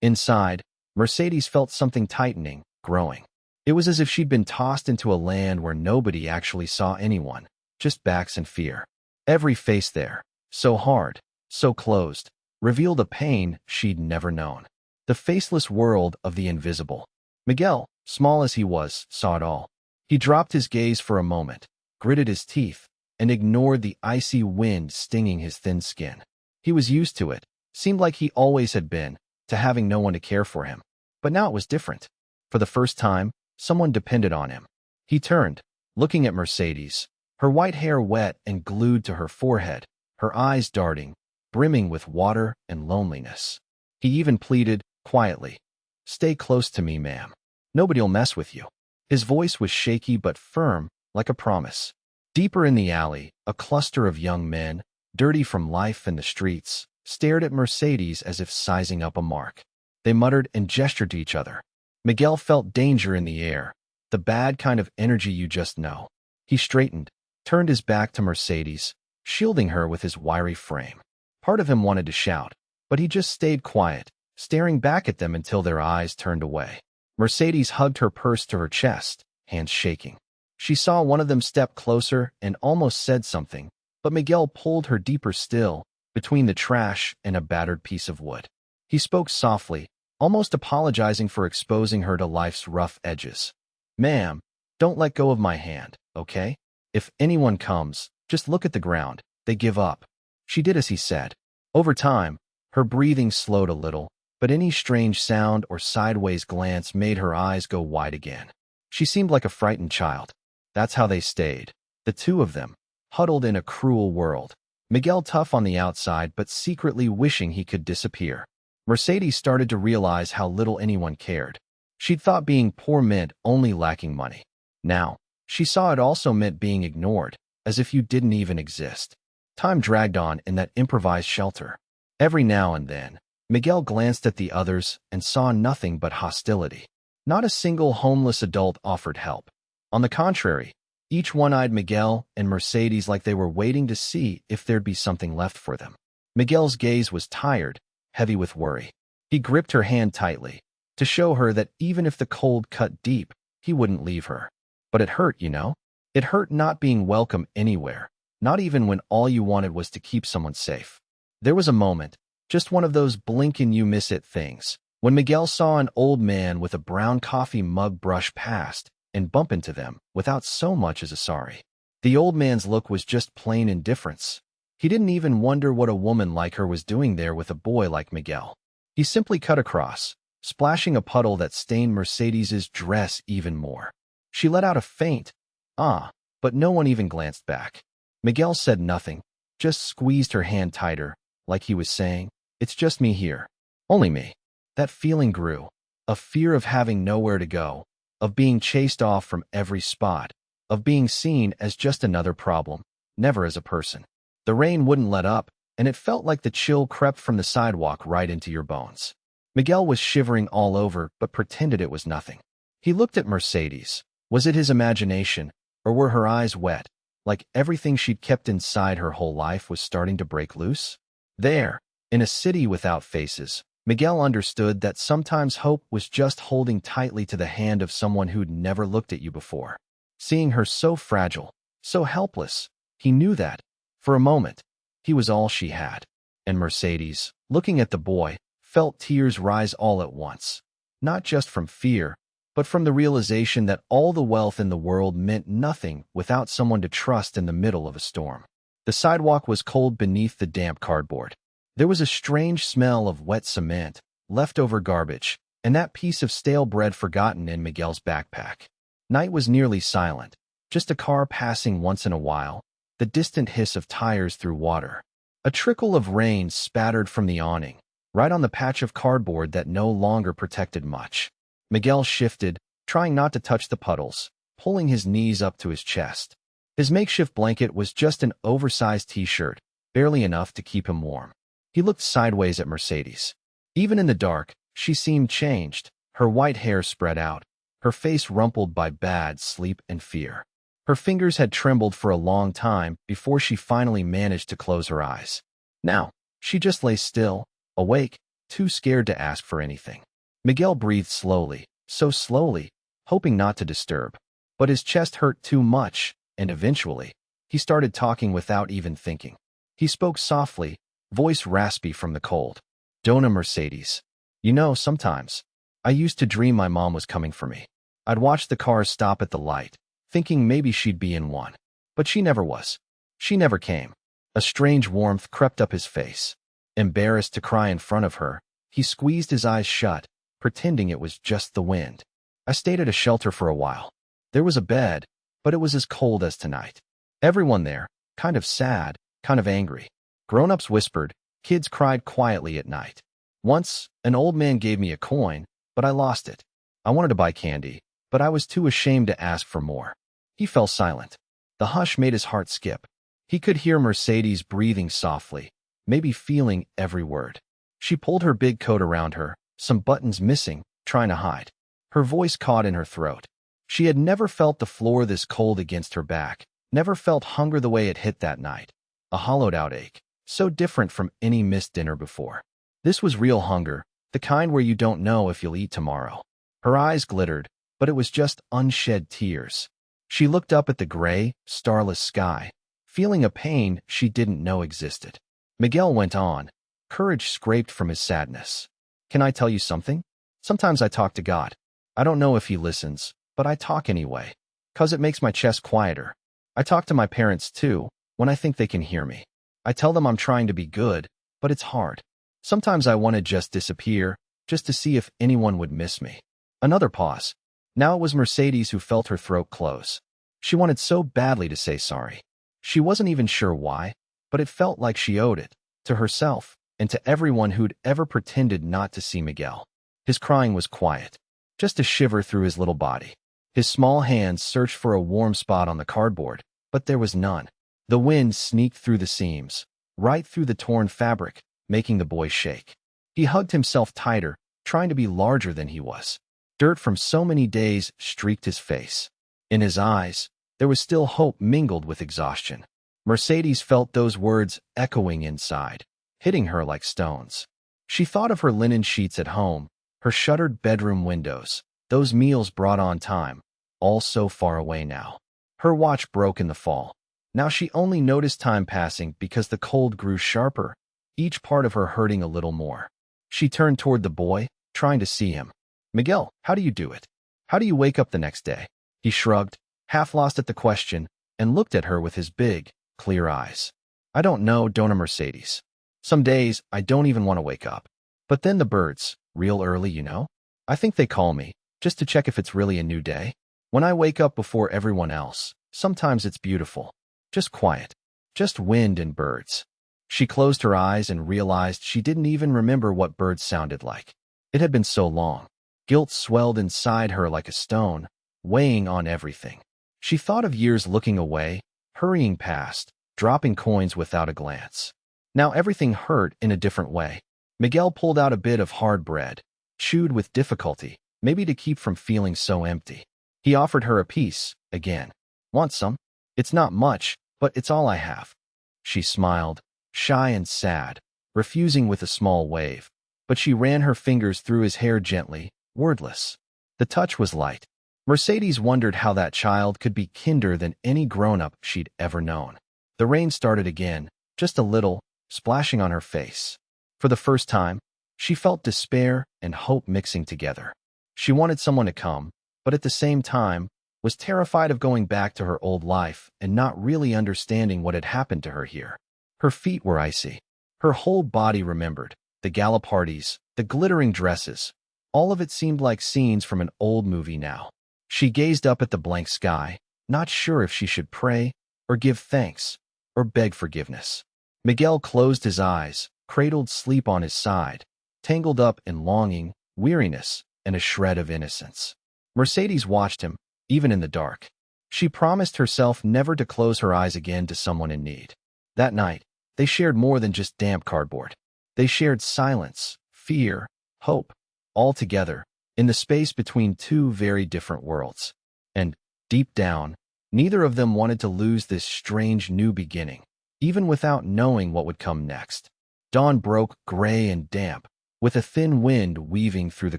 Inside, Mercedes felt something tightening, growing. It was as if she'd been tossed into a land where nobody actually saw anyone, just backs and fear. Every face there, so hard, so closed, revealed a pain she'd never known. The faceless world of the invisible. Miguel, small as he was, saw it all. He dropped his gaze for a moment, gritted his teeth, and ignored the icy wind stinging his thin skin. He was used to it, seemed like he always had been, to having no one to care for him. But now it was different. For the first time, someone depended on him. He turned, looking at Mercedes, her white hair wet and glued to her forehead, her eyes darting, brimming with water and loneliness. He even pleaded, quietly, "Stay close to me, ma'am. Nobody'll mess with you." His voice was shaky but firm, like a promise. Deeper in the alley, a cluster of young men, dirty from life and the streets, stared at Mercedes as if sizing up a mark. They muttered and gestured to each other. Miguel felt danger in the air, the bad kind of energy you just know. He straightened, turned his back to Mercedes, shielding her with his wiry frame. Part of him wanted to shout, but he just stayed quiet, staring back at them until their eyes turned away. Mercedes hugged her purse to her chest, hands shaking. She saw one of them step closer and almost said something, but Miguel pulled her deeper still, between the trash and a battered piece of wood. He spoke softly, almost apologizing for exposing her to life's rough edges. "Ma'am, don't let go of my hand, okay? If anyone comes, just look at the ground. They give up." She did as he said. Over time, her breathing slowed a little, but any strange sound or sideways glance made her eyes go wide again. She seemed like a frightened child. That's how they stayed, the two of them, huddled in a cruel world. Miguel tough on the outside but secretly wishing he could disappear. Mercedes started to realize how little anyone cared. She'd thought being poor meant only lacking money. Now, she saw it also meant being ignored, as if you didn't even exist. Time dragged on in that improvised shelter. Every now and then, Miguel glanced at the others and saw nothing but hostility. Not a single homeless adult offered help. On the contrary, each one eyed Miguel and Mercedes like they were waiting to see if there'd be something left for them. Miguel's gaze was tired, heavy with worry. He gripped her hand tightly, to show her that even if the cold cut deep, he wouldn't leave her. But it hurt, you know? It hurt not being welcome anywhere, not even when all you wanted was to keep someone safe. There was a moment, just one of those blink and you miss it things, when Miguel saw an old man with a brown coffee mug brush past and bump into them without so much as a sorry. The old man's look was just plain indifference. He didn't even wonder what a woman like her was doing there with a boy like Miguel. He simply cut across, splashing a puddle that stained Mercedes's dress even more. She let out a faint, "Ah," but no one even glanced back. Miguel said nothing, just squeezed her hand tighter, like he was saying, "It's just me here. Only me." That feeling grew, a fear of having nowhere to go, of being chased off from every spot, of being seen as just another problem, never as a person. The rain wouldn't let up, and it felt like the chill crept from the sidewalk right into your bones. Miguel was shivering all over but pretended it was nothing. He looked at Mercedes. Was it his imagination, or were her eyes wet, like everything she'd kept inside her whole life was starting to break loose? There, in a city without faces, Miguel understood that sometimes hope was just holding tightly to the hand of someone who'd never looked at you before. Seeing her so fragile, so helpless, he knew that, for a moment, he was all she had. And Mercedes, looking at the boy, felt tears rise all at once, not just from fear, but from the realization that all the wealth in the world meant nothing without someone to trust in the middle of a storm. The sidewalk was cold beneath the damp cardboard. There was a strange smell of wet cement, leftover garbage, and that piece of stale bread forgotten in Miguel's backpack. Night was nearly silent, just a car passing once in a while, the distant hiss of tires through water. A trickle of rain spattered from the awning, right on the patch of cardboard that no longer protected much. Miguel shifted, trying not to touch the puddles, pulling his knees up to his chest. His makeshift blanket was just an oversized t-shirt, barely enough to keep him warm. He looked sideways at Mercedes. Even in the dark, she seemed changed, her white hair spread out, her face rumpled by bad sleep and fear. Her fingers had trembled for a long time before she finally managed to close her eyes. "Now," She just lay still, awake, too scared to ask for anything. Miguel breathed slowly, so slowly, hoping not to disturb. But his chest hurt too much, and eventually, he started talking without even thinking. He spoke softly, voice raspy from the cold. Dona Mercedes. You know, sometimes, I used to dream my mom was coming for me. I'd watch the cars stop at the light, thinking maybe she'd be in one. But she never was. She never came. A strange warmth crept up his face. Embarrassed to cry in front of her, he squeezed his eyes shut, pretending it was just the wind. I stayed at a shelter for a while. There was a bed, but it was as cold as tonight. Everyone there, kind of sad, kind of angry. Grown-ups whispered, kids cried quietly at night. Once, an old man gave me a coin, but I lost it. I wanted to buy candy, but I was too ashamed to ask for more. He fell silent. The hush made his heart skip. He could hear Mercedes breathing softly, maybe feeling every word. She pulled her big coat around her, some buttons missing, trying to hide. Her voice caught in her throat. She had never felt the floor this cold against her back, never felt hunger the way it hit that night. A hollowed-out ache, so different from any missed dinner before. This was real hunger, the kind where you don't know if you'll eat tomorrow. Her eyes glittered, but it was just unshed tears. She looked up at the gray, starless sky, feeling a pain she didn't know existed. Miguel went on, courage scraped from his sadness. Can I tell you something? Sometimes I talk to God. I don't know if he listens, but I talk anyway, 'cause it makes my chest quieter. I talk to my parents too, when I think they can hear me. I tell them I'm trying to be good, but it's hard. Sometimes I want to just disappear, just to see if anyone would miss me. Another pause. Now it was Mercedes who felt her throat close. She wanted so badly to say sorry. She wasn't even sure why, but it felt like she owed it, to herself, and to everyone who'd ever pretended not to see Miguel. His crying was quiet, just a shiver through his little body. His small hands searched for a warm spot on the cardboard, but there was none. The wind sneaked through the seams, right through the torn fabric, making the boy shake. He hugged himself tighter, trying to be larger than he was. Dirt from so many days streaked his face. In his eyes, there was still hope mingled with exhaustion. Mercedes felt those words echoing inside, hitting her like stones. She thought of her linen sheets at home, her shuttered bedroom windows, those meals brought on time, all so far away now. Her watch broke in the fall. Now she only noticed time passing because the cold grew sharper, each part of her hurting a little more. She turned toward the boy, trying to see him. Miguel, how do you do it? How do you wake up the next day? He shrugged, half lost at the question, and looked at her with his big, clear eyes. I don't know, Dona Mercedes. Some days, I don't even want to wake up. But then the birds, real early, you know? I think they call me, just to check if it's really a new day. When I wake up before everyone else, sometimes it's beautiful. Just quiet. Just wind and birds. She closed her eyes and realized she didn't even remember what birds sounded like. It had been so long. Guilt swelled inside her like a stone, weighing on everything. She thought of years looking away, hurrying past, dropping coins without a glance. Now everything hurt in a different way. Miguel pulled out a bit of hard bread, chewed with difficulty, maybe to keep from feeling so empty. He offered her a piece, again. Want some? It's not much, but it's all I have. She smiled, shy and sad, refusing with a small wave. But she ran her fingers through his hair gently, wordless. The touch was light. Mercedes wondered how that child could be kinder than any grown-up she'd ever known. The rain started again, just a little, splashing on her face. For the first time, she felt despair and hope mixing together. She wanted someone to come, but at the same time, was terrified of going back to her old life and not really understanding what had happened to her here. Her feet were icy. Her whole body remembered, the gala parties, the glittering dresses. All of it seemed like scenes from an old movie now. She gazed up at the blank sky, not sure if she should pray, or give thanks, or beg forgiveness. Miguel closed his eyes, cradled sleep on his side, tangled up in longing, weariness, and a shred of innocence. Mercedes watched him, even in the dark. She promised herself never to close her eyes again to someone in need. That night, they shared more than just damp cardboard. They shared silence, fear, hope, all together, in the space between two very different worlds. And, deep down, neither of them wanted to lose this strange new beginning, even without knowing what would come next. Dawn broke gray and damp, with a thin wind weaving through the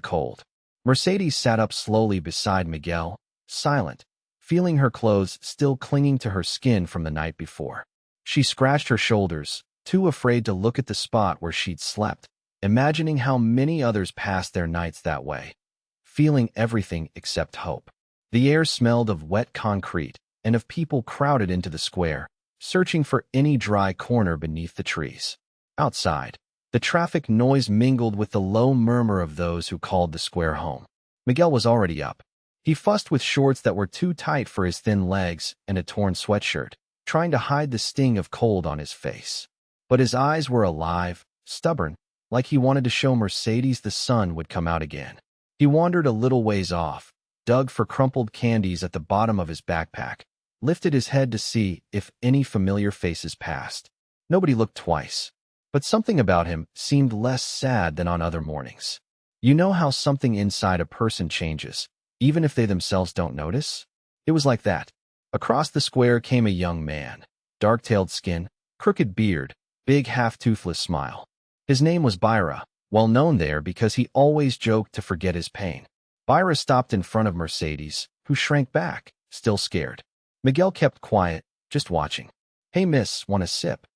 cold. Mercedes sat up slowly beside Miguel, silent, feeling her clothes still clinging to her skin from the night before. She scratched her shoulders, too afraid to look at the spot where she'd slept, imagining how many others passed their nights that way, feeling everything except hope. The air smelled of wet concrete and of people crowded into the square, searching for any dry corner beneath the trees. Outside, the traffic noise mingled with the low murmur of those who called the square home. Miguel was already up. He fussed with shorts that were too tight for his thin legs and a torn sweatshirt, trying to hide the sting of cold on his face. But his eyes were alive, stubborn, like he wanted to show Mercedes the sun would come out again. He wandered a little ways off, dug for crumpled candies at the bottom of his backpack, lifted his head to see if any familiar faces passed. Nobody looked twice, but something about him seemed less sad than on other mornings. You know how something inside a person changes, even if they themselves don't notice? It was like that. Across the square came a young man, dark-tailed skin, crooked beard, big half-toothless smile. His name was Byra, well known there because he always joked to forget his pain. Byra stopped in front of Mercedes, who shrank back, still scared. Miguel kept quiet, just watching. "Hey miss, want a sip?"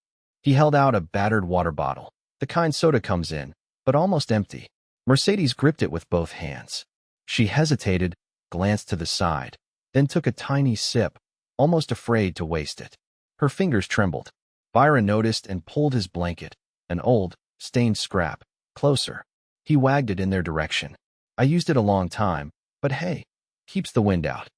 He held out a battered water bottle, the kind soda comes in, but almost empty. Mercedes gripped it with both hands. She hesitated, glanced to the side, then took a tiny sip, almost afraid to waste it. Her fingers trembled. Byron noticed and pulled his blanket, an old, stained scrap, closer. He wagged it in their direction. "I used it a long time, but hey, keeps the wind out."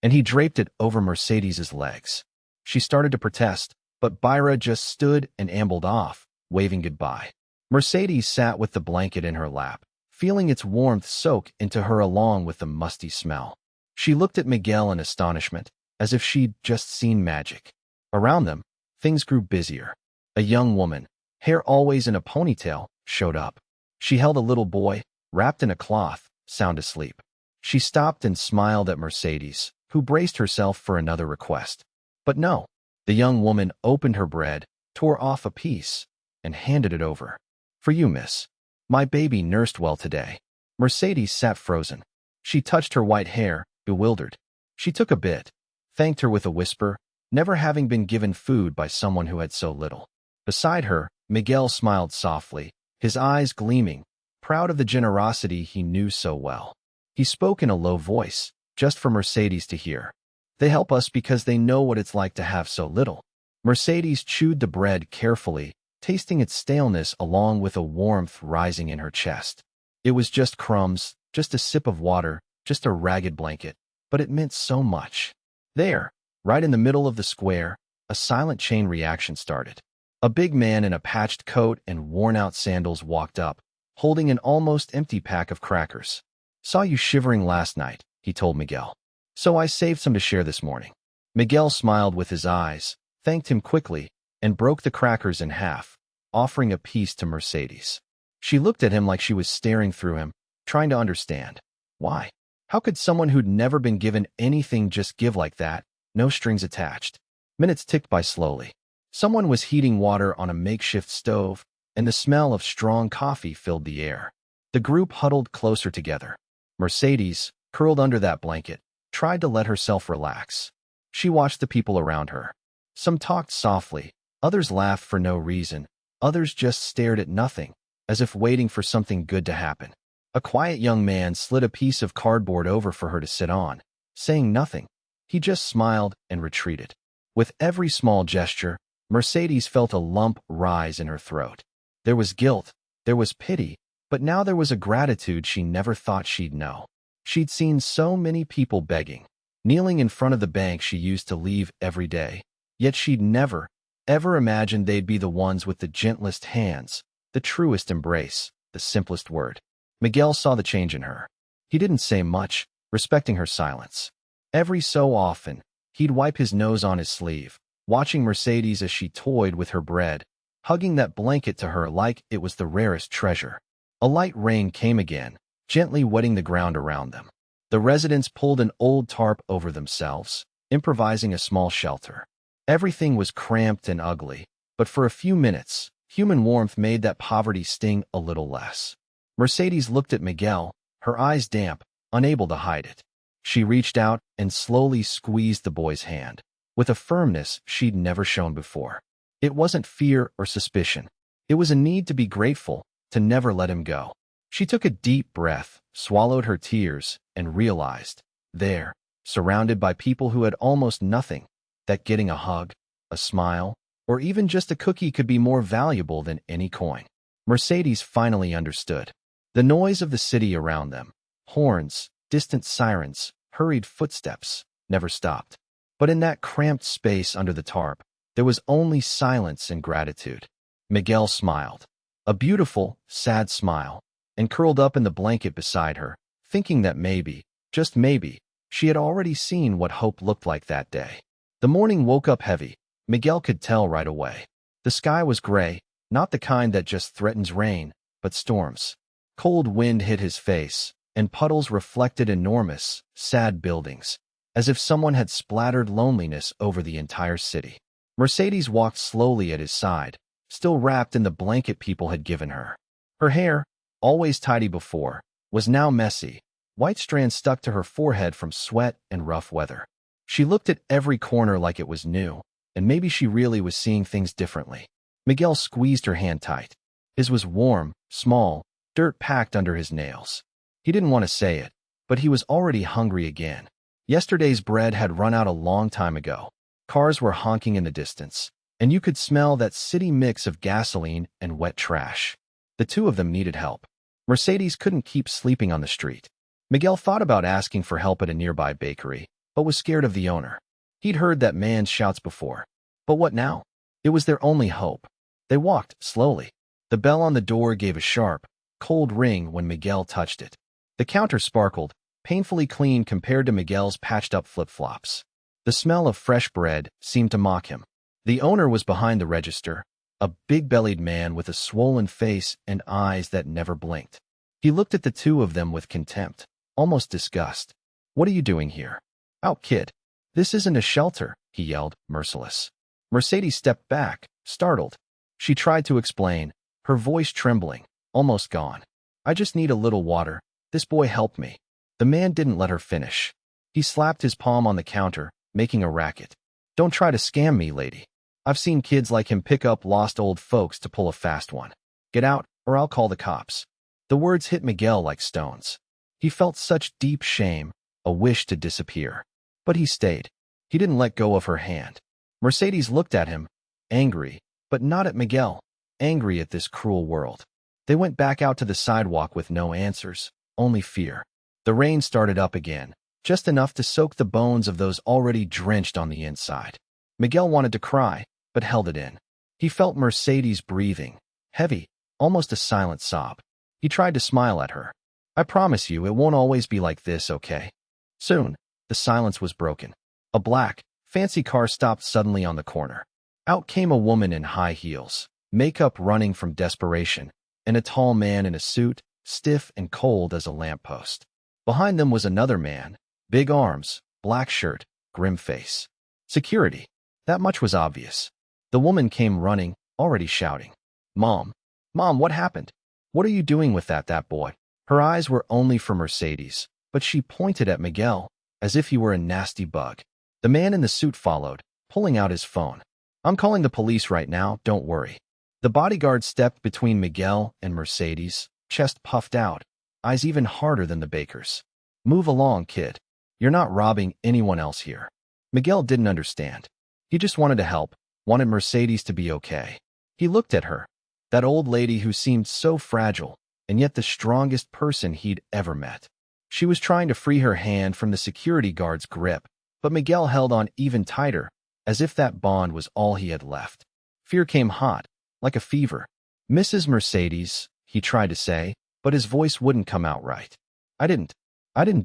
And he draped it over Mercedes's legs. She started to protest, but Byra just stood and ambled off, waving goodbye. Mercedes sat with the blanket in her lap, feeling its warmth soak into her along with the musty smell. She looked at Miguel in astonishment, as if she'd just seen magic. Around them, things grew busier. A young woman, hair always in a ponytail, showed up. She held a little boy, wrapped in a cloth, sound asleep. She stopped and smiled at Mercedes, who braced herself for another request. But no. The young woman opened her bread, tore off a piece, and handed it over. "For you, miss. My baby nursed well today." Mercedes sat frozen. She touched her white hair, bewildered. She took a bit, thanked her with a whisper, never having been given food by someone who had so little. Beside her, Miguel smiled softly, his eyes gleaming, proud of the generosity he knew so well. He spoke in a low voice, just for Mercedes to hear. "They help us because they know what it's like to have so little." Mercedes chewed the bread carefully, tasting its staleness along with a warmth rising in her chest. It was just crumbs, just a sip of water, just a ragged blanket, but it meant so much. There, right in the middle of the square, a silent chain reaction started. A big man in a patched coat and worn-out sandals walked up, holding an almost empty pack of crackers. "Saw you shivering last night," he told Miguel. "So I saved some to share this morning." Miguel smiled with his eyes, thanked him quickly, and broke the crackers in half, offering a piece to Mercedes. She looked at him like she was staring through him, trying to understand. Why? How could someone who'd never been given anything just give like that, no strings attached? Minutes ticked by slowly. Someone was heating water on a makeshift stove, and the smell of strong coffee filled the air. The group huddled closer together. Mercedes, curled under that blanket, tried to let herself relax. She watched the people around her. Some talked softly, others laughed for no reason, others just stared at nothing, as if waiting for something good to happen. A quiet young man slid a piece of cardboard over for her to sit on, saying nothing. He just smiled and retreated. With every small gesture, Mercedes felt a lump rise in her throat. There was guilt, there was pity, but now there was a gratitude she never thought she'd know. She'd seen so many people begging, kneeling in front of the bank she used to leave every day, yet she'd never, ever imagined they'd be the ones with the gentlest hands, the truest embrace, the simplest word. Miguel saw the change in her. He didn't say much, respecting her silence. Every so often, he'd wipe his nose on his sleeve, watching Mercedes as she toyed with her bread, hugging that blanket to her like it was the rarest treasure. A light rain came again, gently wetting the ground around them. The residents pulled an old tarp over themselves, improvising a small shelter. Everything was cramped and ugly, but for a few minutes, Human warmth made that poverty sting a little less. Mercedes looked at Miguel, her eyes damp, unable to hide it. She reached out and slowly squeezed the boy's hand, with a firmness she'd never shown before. It wasn't fear or suspicion. It was a need to be grateful, to never let him go. She took a deep breath, swallowed her tears, and realized, there, surrounded by people who had almost nothing, that getting a hug, a smile, or even just a cookie could be more valuable than any coin. Mercedes finally understood. The noise of the city around them, horns, distant sirens, hurried footsteps, never stopped. But in that cramped space under the tarp, there was only silence and gratitude. Miguel smiled. A beautiful, sad smile, and curled up in the blanket beside her, thinking that maybe, just maybe, she had already seen what hope looked like that day. The morning woke up heavy. Miguel could tell right away. The sky was gray, not the kind that just threatens rain, but storms. Cold wind hit his face, and puddles reflected enormous, sad buildings, as if someone had splattered loneliness over the entire city. Mercedes walked slowly at his side, still wrapped in the blanket people had given her. Her hair, always tidy before, was now messy, white strands stuck to her forehead from sweat and rough weather. She looked at every corner like it was new, and maybe she really was seeing things differently. Miguel squeezed her hand tight. His was warm, small, dirt packed under his nails. He didn't want to say it, but he was already hungry again. Yesterday's bread had run out a long time ago. Cars were honking in the distance, and you could smell that city mix of gasoline and wet trash. The two of them needed help. Mercedes couldn't keep sleeping on the street. Miguel thought about asking for help at a nearby bakery, but was scared of the owner. He'd heard that man's shouts before. But what now? It was their only hope. They walked slowly. The bell on the door gave a sharp, cold ring when Miguel touched it. The counter sparkled, painfully clean compared to Miguel's patched-up flip-flops. The smell of fresh bread seemed to mock him. The owner was behind the register, a big-bellied man with a swollen face and eyes that never blinked. He looked at the two of them with contempt, almost disgust. "What are you doing here?" "Out, kid. This isn't a shelter," he yelled, merciless. Mercedes stepped back, startled. She tried to explain, her voice trembling, almost gone. "I just need a little water. This boy helped me." The man didn't let her finish. He slapped his palm on the counter, making a racket. "Don't try to scam me, lady. I've seen kids like him pick up lost old folks to pull a fast one. Get out, or I'll call the cops." The words hit Miguel like stones. He felt such deep shame, a wish to disappear. But he stayed. He didn't let go of her hand. Mercedes looked at him, angry, but not at Miguel, angry at this cruel world. They went back out to the sidewalk with no answers, only fear. The rain started up again, just enough to soak the bones of those already drenched on the inside. Miguel wanted to cry, but held it in. He felt Mercedes breathing, heavy, almost a silent sob. He tried to smile at her. "I promise you it won't always be like this, okay?" Soon, the silence was broken. A black, fancy car stopped suddenly on the corner. Out came a woman in high heels, makeup running from desperation, and a tall man in a suit, stiff and cold as a lamppost. Behind them was another man, big arms, black shirt, grim face. Security. That much was obvious. The woman came running, already shouting. Mom, what happened? What are you doing with that boy?" Her eyes were only for Mercedes, but she pointed at Miguel, as if he were a nasty bug. The man in the suit followed, pulling out his phone. "I'm calling the police right now, don't worry." The bodyguard stepped between Miguel and Mercedes, chest puffed out, eyes even harder than the baker's. "Move along, kid. You're not robbing anyone else here." Miguel didn't understand. He just wanted to help, wanted Mercedes to be okay. He looked at her, that old lady who seemed so fragile, and yet the strongest person he'd ever met. She was trying to free her hand from the security guard's grip, but Miguel held on even tighter, as if that bond was all he had left. Fear came hot, like a fever. "Mrs. Mercedes," he tried to say, but his voice wouldn't come out right. I didn't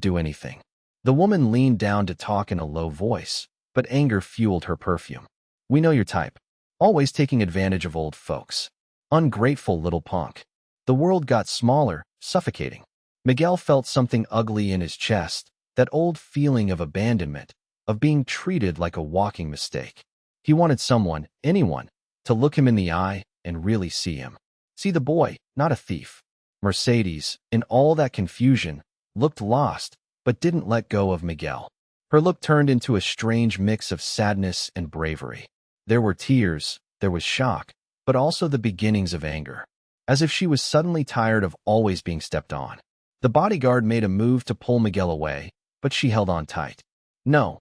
do anything." The woman leaned down to talk in a low voice, but anger fueled her perfume. "We know your type. Always taking advantage of old folks. Ungrateful little punk." The world got smaller, suffocating. Miguel felt something ugly in his chest, that old feeling of abandonment, of being treated like a walking mistake. He wanted someone, anyone, to look him in the eye, and really see him. See the boy, not a thief. Mercedes, in all that confusion, looked lost, but didn't let go of Miguel. Her look turned into a strange mix of sadness and bravery. There were tears, there was shock, but also the beginnings of anger. As if she was suddenly tired of always being stepped on. The bodyguard made a move to pull Miguel away, but she held on tight. No.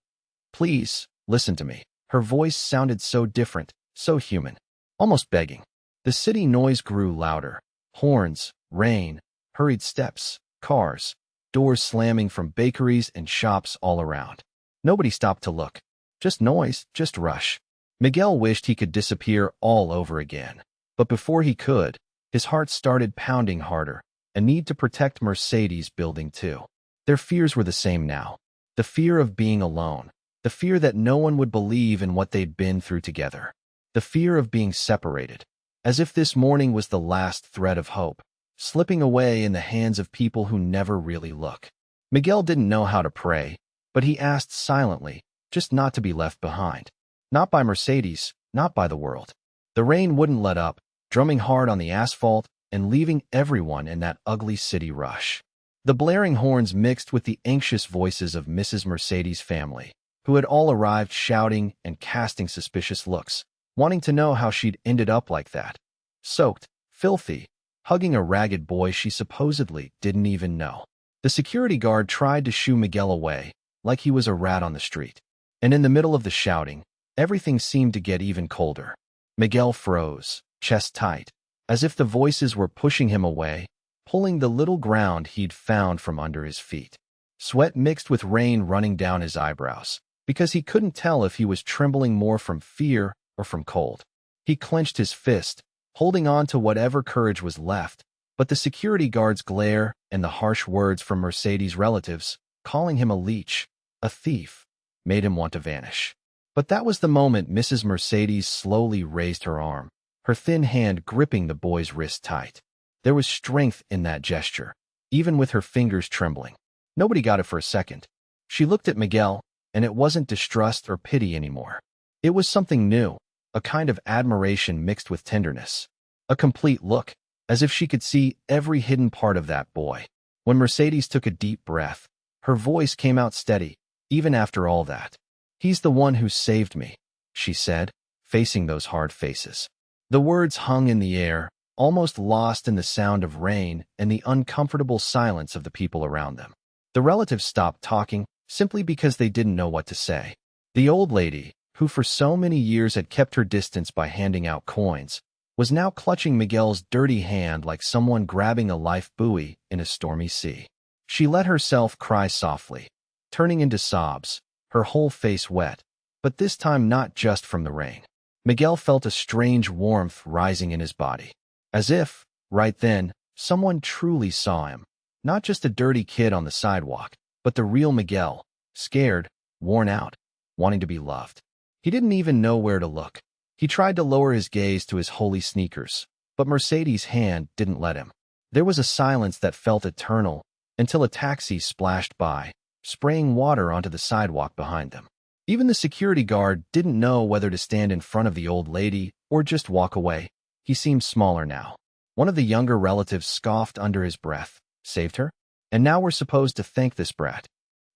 Please, listen to me. Her voice sounded so different, so human, almost begging. The city noise grew louder. Horns, rain, hurried steps, cars, doors slamming from bakeries and shops all around. Nobody stopped to look. Just noise, just rush. Miguel wished he could disappear all over again. But before he could, his heart started pounding harder, a need to protect Mercedes building too. Their fears were the same now. The fear of being alone. The fear that no one would believe in what they'd been through together. The fear of being separated. As if this morning was the last thread of hope, slipping away in the hands of people who never really look. Miguel didn't know how to pray, but he asked silently, just not to be left behind. Not by Mercedes, not by the world. The rain wouldn't let up, drumming hard on the asphalt and leaving everyone in that ugly city rush. The blaring horns mixed with the anxious voices of Mrs. Mercedes' family, who had all arrived shouting and casting suspicious looks, wanting to know how she'd ended up like that. Soaked, filthy, hugging a ragged boy she supposedly didn't even know. The security guard tried to shoo Miguel away, like he was a rat on the street. And in the middle of the shouting, everything seemed to get even colder. Miguel froze, chest tight, as if the voices were pushing him away, pulling the little ground he'd found from under his feet. Sweat mixed with rain running down his eyebrows, because he couldn't tell if he was trembling more from fear or from cold. He clenched his fist, holding on to whatever courage was left, but the security guard's glare and the harsh words from Mercedes' relatives, calling him a leech, a thief, made him want to vanish. But that was the moment Mrs. Mercedes slowly raised her arm, her thin hand gripping the boy's wrist tight. There was strength in that gesture, even with her fingers trembling. Nobody got it for a second. She looked at Miguel, and it wasn't distrust or pity anymore. It was something new, a kind of admiration mixed with tenderness. A complete look, as if she could see every hidden part of that boy. When Mercedes took a deep breath, her voice came out steady, even after all that. "He's the one who saved me," she said, facing those hard faces. The words hung in the air, almost lost in the sound of rain and the uncomfortable silence of the people around them. The relatives stopped talking, simply because they didn't know what to say. The old lady, who for so many years had kept her distance by handing out coins, was now clutching Miguel's dirty hand like someone grabbing a life buoy in a stormy sea. She let herself cry softly, turning into sobs, her whole face wet, but this time not just from the rain. Miguel felt a strange warmth rising in his body. As if, right then, someone truly saw him. Not just a dirty kid on the sidewalk, but the real Miguel, scared, worn out, wanting to be loved. He didn't even know where to look. He tried to lower his gaze to his holy sneakers, but Mercedes' hand didn't let him. There was a silence that felt eternal, until a taxi splashed by, spraying water onto the sidewalk behind them. Even the security guard didn't know whether to stand in front of the old lady or just walk away. He seemed smaller now. One of the younger relatives scoffed under his breath. Saved her? And now we're supposed to thank this brat.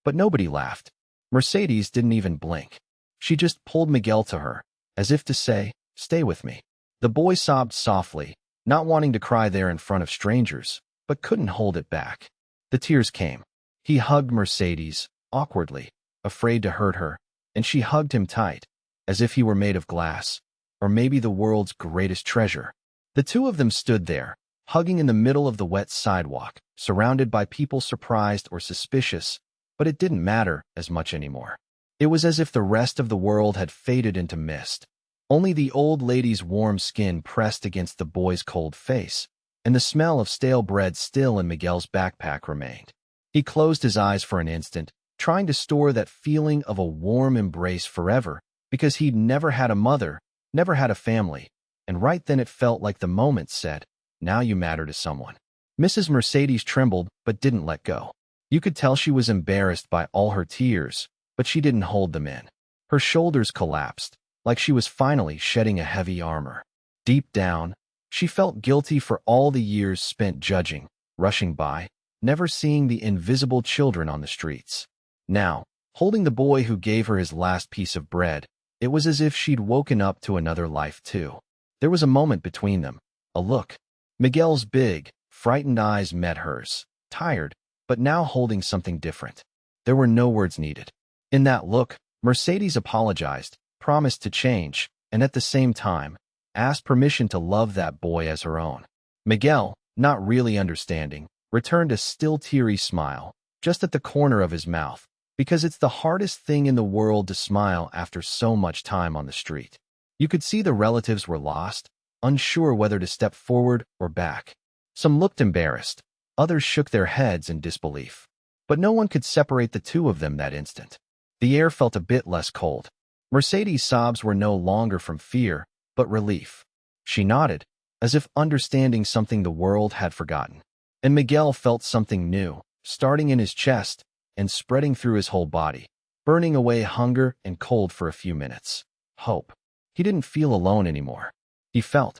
But nobody laughed. Mercedes didn't even blink. She just pulled Miguel to her, as if to say, "Stay with me." The boy sobbed softly, not wanting to cry there in front of strangers, but couldn't hold it back. The tears came. He hugged Mercedes, awkwardly, afraid to hurt her, and she hugged him tight, as if he were made of glass, or maybe the world's greatest treasure. The two of them stood there, hugging in the middle of the wet sidewalk, surrounded by people surprised or suspicious, but it didn't matter as much anymore. It was as if the rest of the world had faded into mist. Only the old lady's warm skin pressed against the boy's cold face, and the smell of stale bread still in Miguel's backpack remained. He closed his eyes for an instant, trying to store that feeling of a warm embrace forever, because he'd never had a mother, never had a family, and right then it felt like the moment said, "Now you matter to someone." Mrs. Mercedes trembled but didn't let go. You could tell she was embarrassed by all her tears, but she didn't hold them in. Her shoulders collapsed, like she was finally shedding a heavy armor. Deep down, she felt guilty for all the years spent judging, rushing by, never seeing the invisible children on the streets. Now, holding the boy who gave her his last piece of bread, it was as if she'd woken up to another life too. There was a moment between them, a look. Miguel's big, frightened eyes met hers, tired, but now holding something different. There were no words needed. In that look, Mercedes apologized, promised to change, and at the same time, asked permission to love that boy as her own. Miguel, not really understanding, returned a still teary smile, just at the corner of his mouth, because it's the hardest thing in the world to smile after so much time on the street. You could see the relatives were lost, unsure whether to step forward or back. Some looked embarrassed, others shook their heads in disbelief. But no one could separate the two of them that instant. The air felt a bit less cold. Mercedes' sobs were no longer from fear, but relief. She nodded, as if understanding something the world had forgotten. And Miguel felt something new, starting in his chest and spreading through his whole body, burning away hunger and cold for a few minutes. Hope. He didn't feel alone anymore. He felt,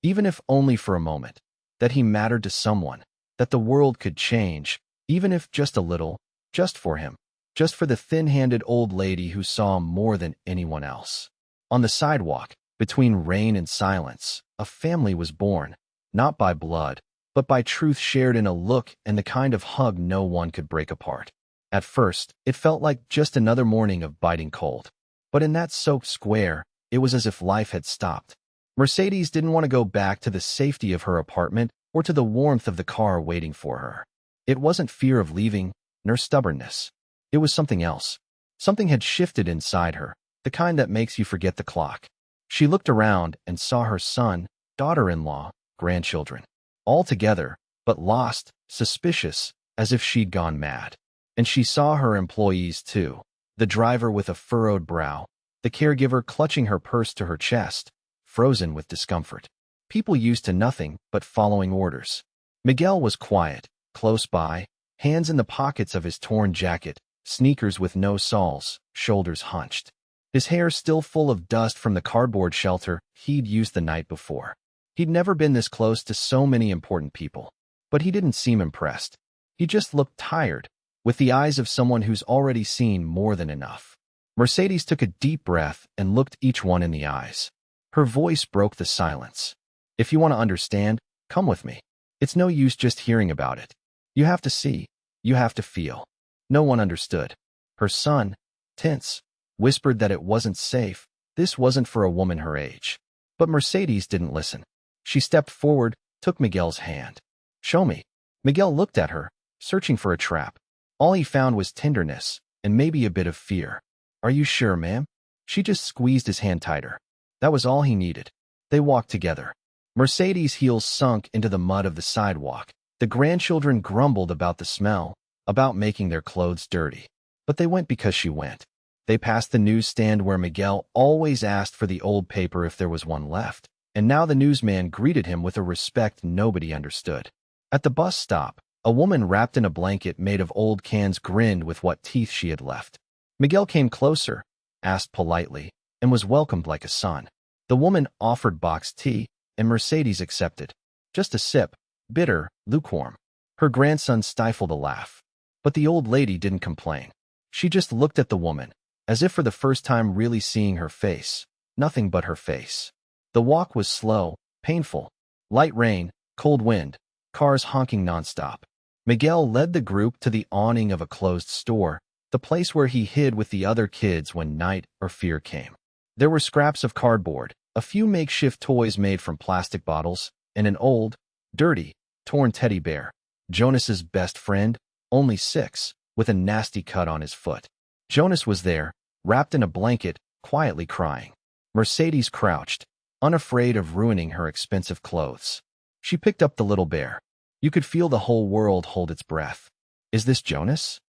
even if only for a moment, that he mattered to someone, that the world could change, even if just a little, just for him, just for the thin-handed old lady who saw him more than anyone else. On the sidewalk, between rain and silence, a family was born, not by blood, but by truth shared in a look and the kind of hug no one could break apart. At first, it felt like just another morning of biting cold. But in that soaked square, it was as if life had stopped. Mercedes didn't want to go back to the safety of her apartment or to the warmth of the car waiting for her. It wasn't fear of leaving, nor stubbornness. It was something else. Something had shifted inside her, the kind that makes you forget the clock. She looked around and saw her son, daughter-in-law, grandchildren, all together, but lost, suspicious, as if she'd gone mad. And she saw her employees too, the driver with a furrowed brow, the caregiver clutching her purse to her chest, frozen with discomfort. People used to nothing but following orders. Miguel was quiet, close by, hands in the pockets of his torn jacket, sneakers with no soles, shoulders hunched. His hair still full of dust from the cardboard shelter he'd used the night before. He'd never been this close to so many important people. But he didn't seem impressed. He just looked tired, with the eyes of someone who's already seen more than enough. Mercedes took a deep breath and looked each one in the eyes. Her voice broke the silence. If you want to understand, come with me. It's no use just hearing about it. You have to see. You have to feel. No one understood. Her son, tense, whispered that it wasn't safe. This wasn't for a woman her age. But Mercedes didn't listen. She stepped forward, took Miguel's hand. Show me. Miguel looked at her, searching for a trap. All he found was tenderness, and maybe a bit of fear. Are you sure, ma'am? She just squeezed his hand tighter. That was all he needed. They walked together. Mercedes' heels sunk into the mud of the sidewalk. The grandchildren grumbled about the smell, about making their clothes dirty. But they went because she went. They passed the newsstand where Miguel always asked for the old paper if there was one left, and now the newsman greeted him with a respect nobody understood. At the bus stop, a woman wrapped in a blanket made of old cans grinned with what teeth she had left. Miguel came closer, asked politely, and was welcomed like a son. The woman offered boxed tea, and Mercedes accepted. Just a sip, bitter, lukewarm. Her grandson stifled a laugh. But the old lady didn't complain. She just looked at the woman, as if for the first time really seeing her face, nothing but her face. The walk was slow, painful. Light rain, cold wind, cars honking nonstop. Miguel led the group to the awning of a closed store, the place where he hid with the other kids when night or fear came. There were scraps of cardboard, a few makeshift toys made from plastic bottles, and an old, dirty, torn teddy bear, Jonas's best friend, only 6, with a nasty cut on his foot. Jonas was there, wrapped in a blanket, quietly crying. Mercedes crouched, unafraid of ruining her expensive clothes. She picked up the little bear. You could feel the whole world hold its breath. Is this Jonas?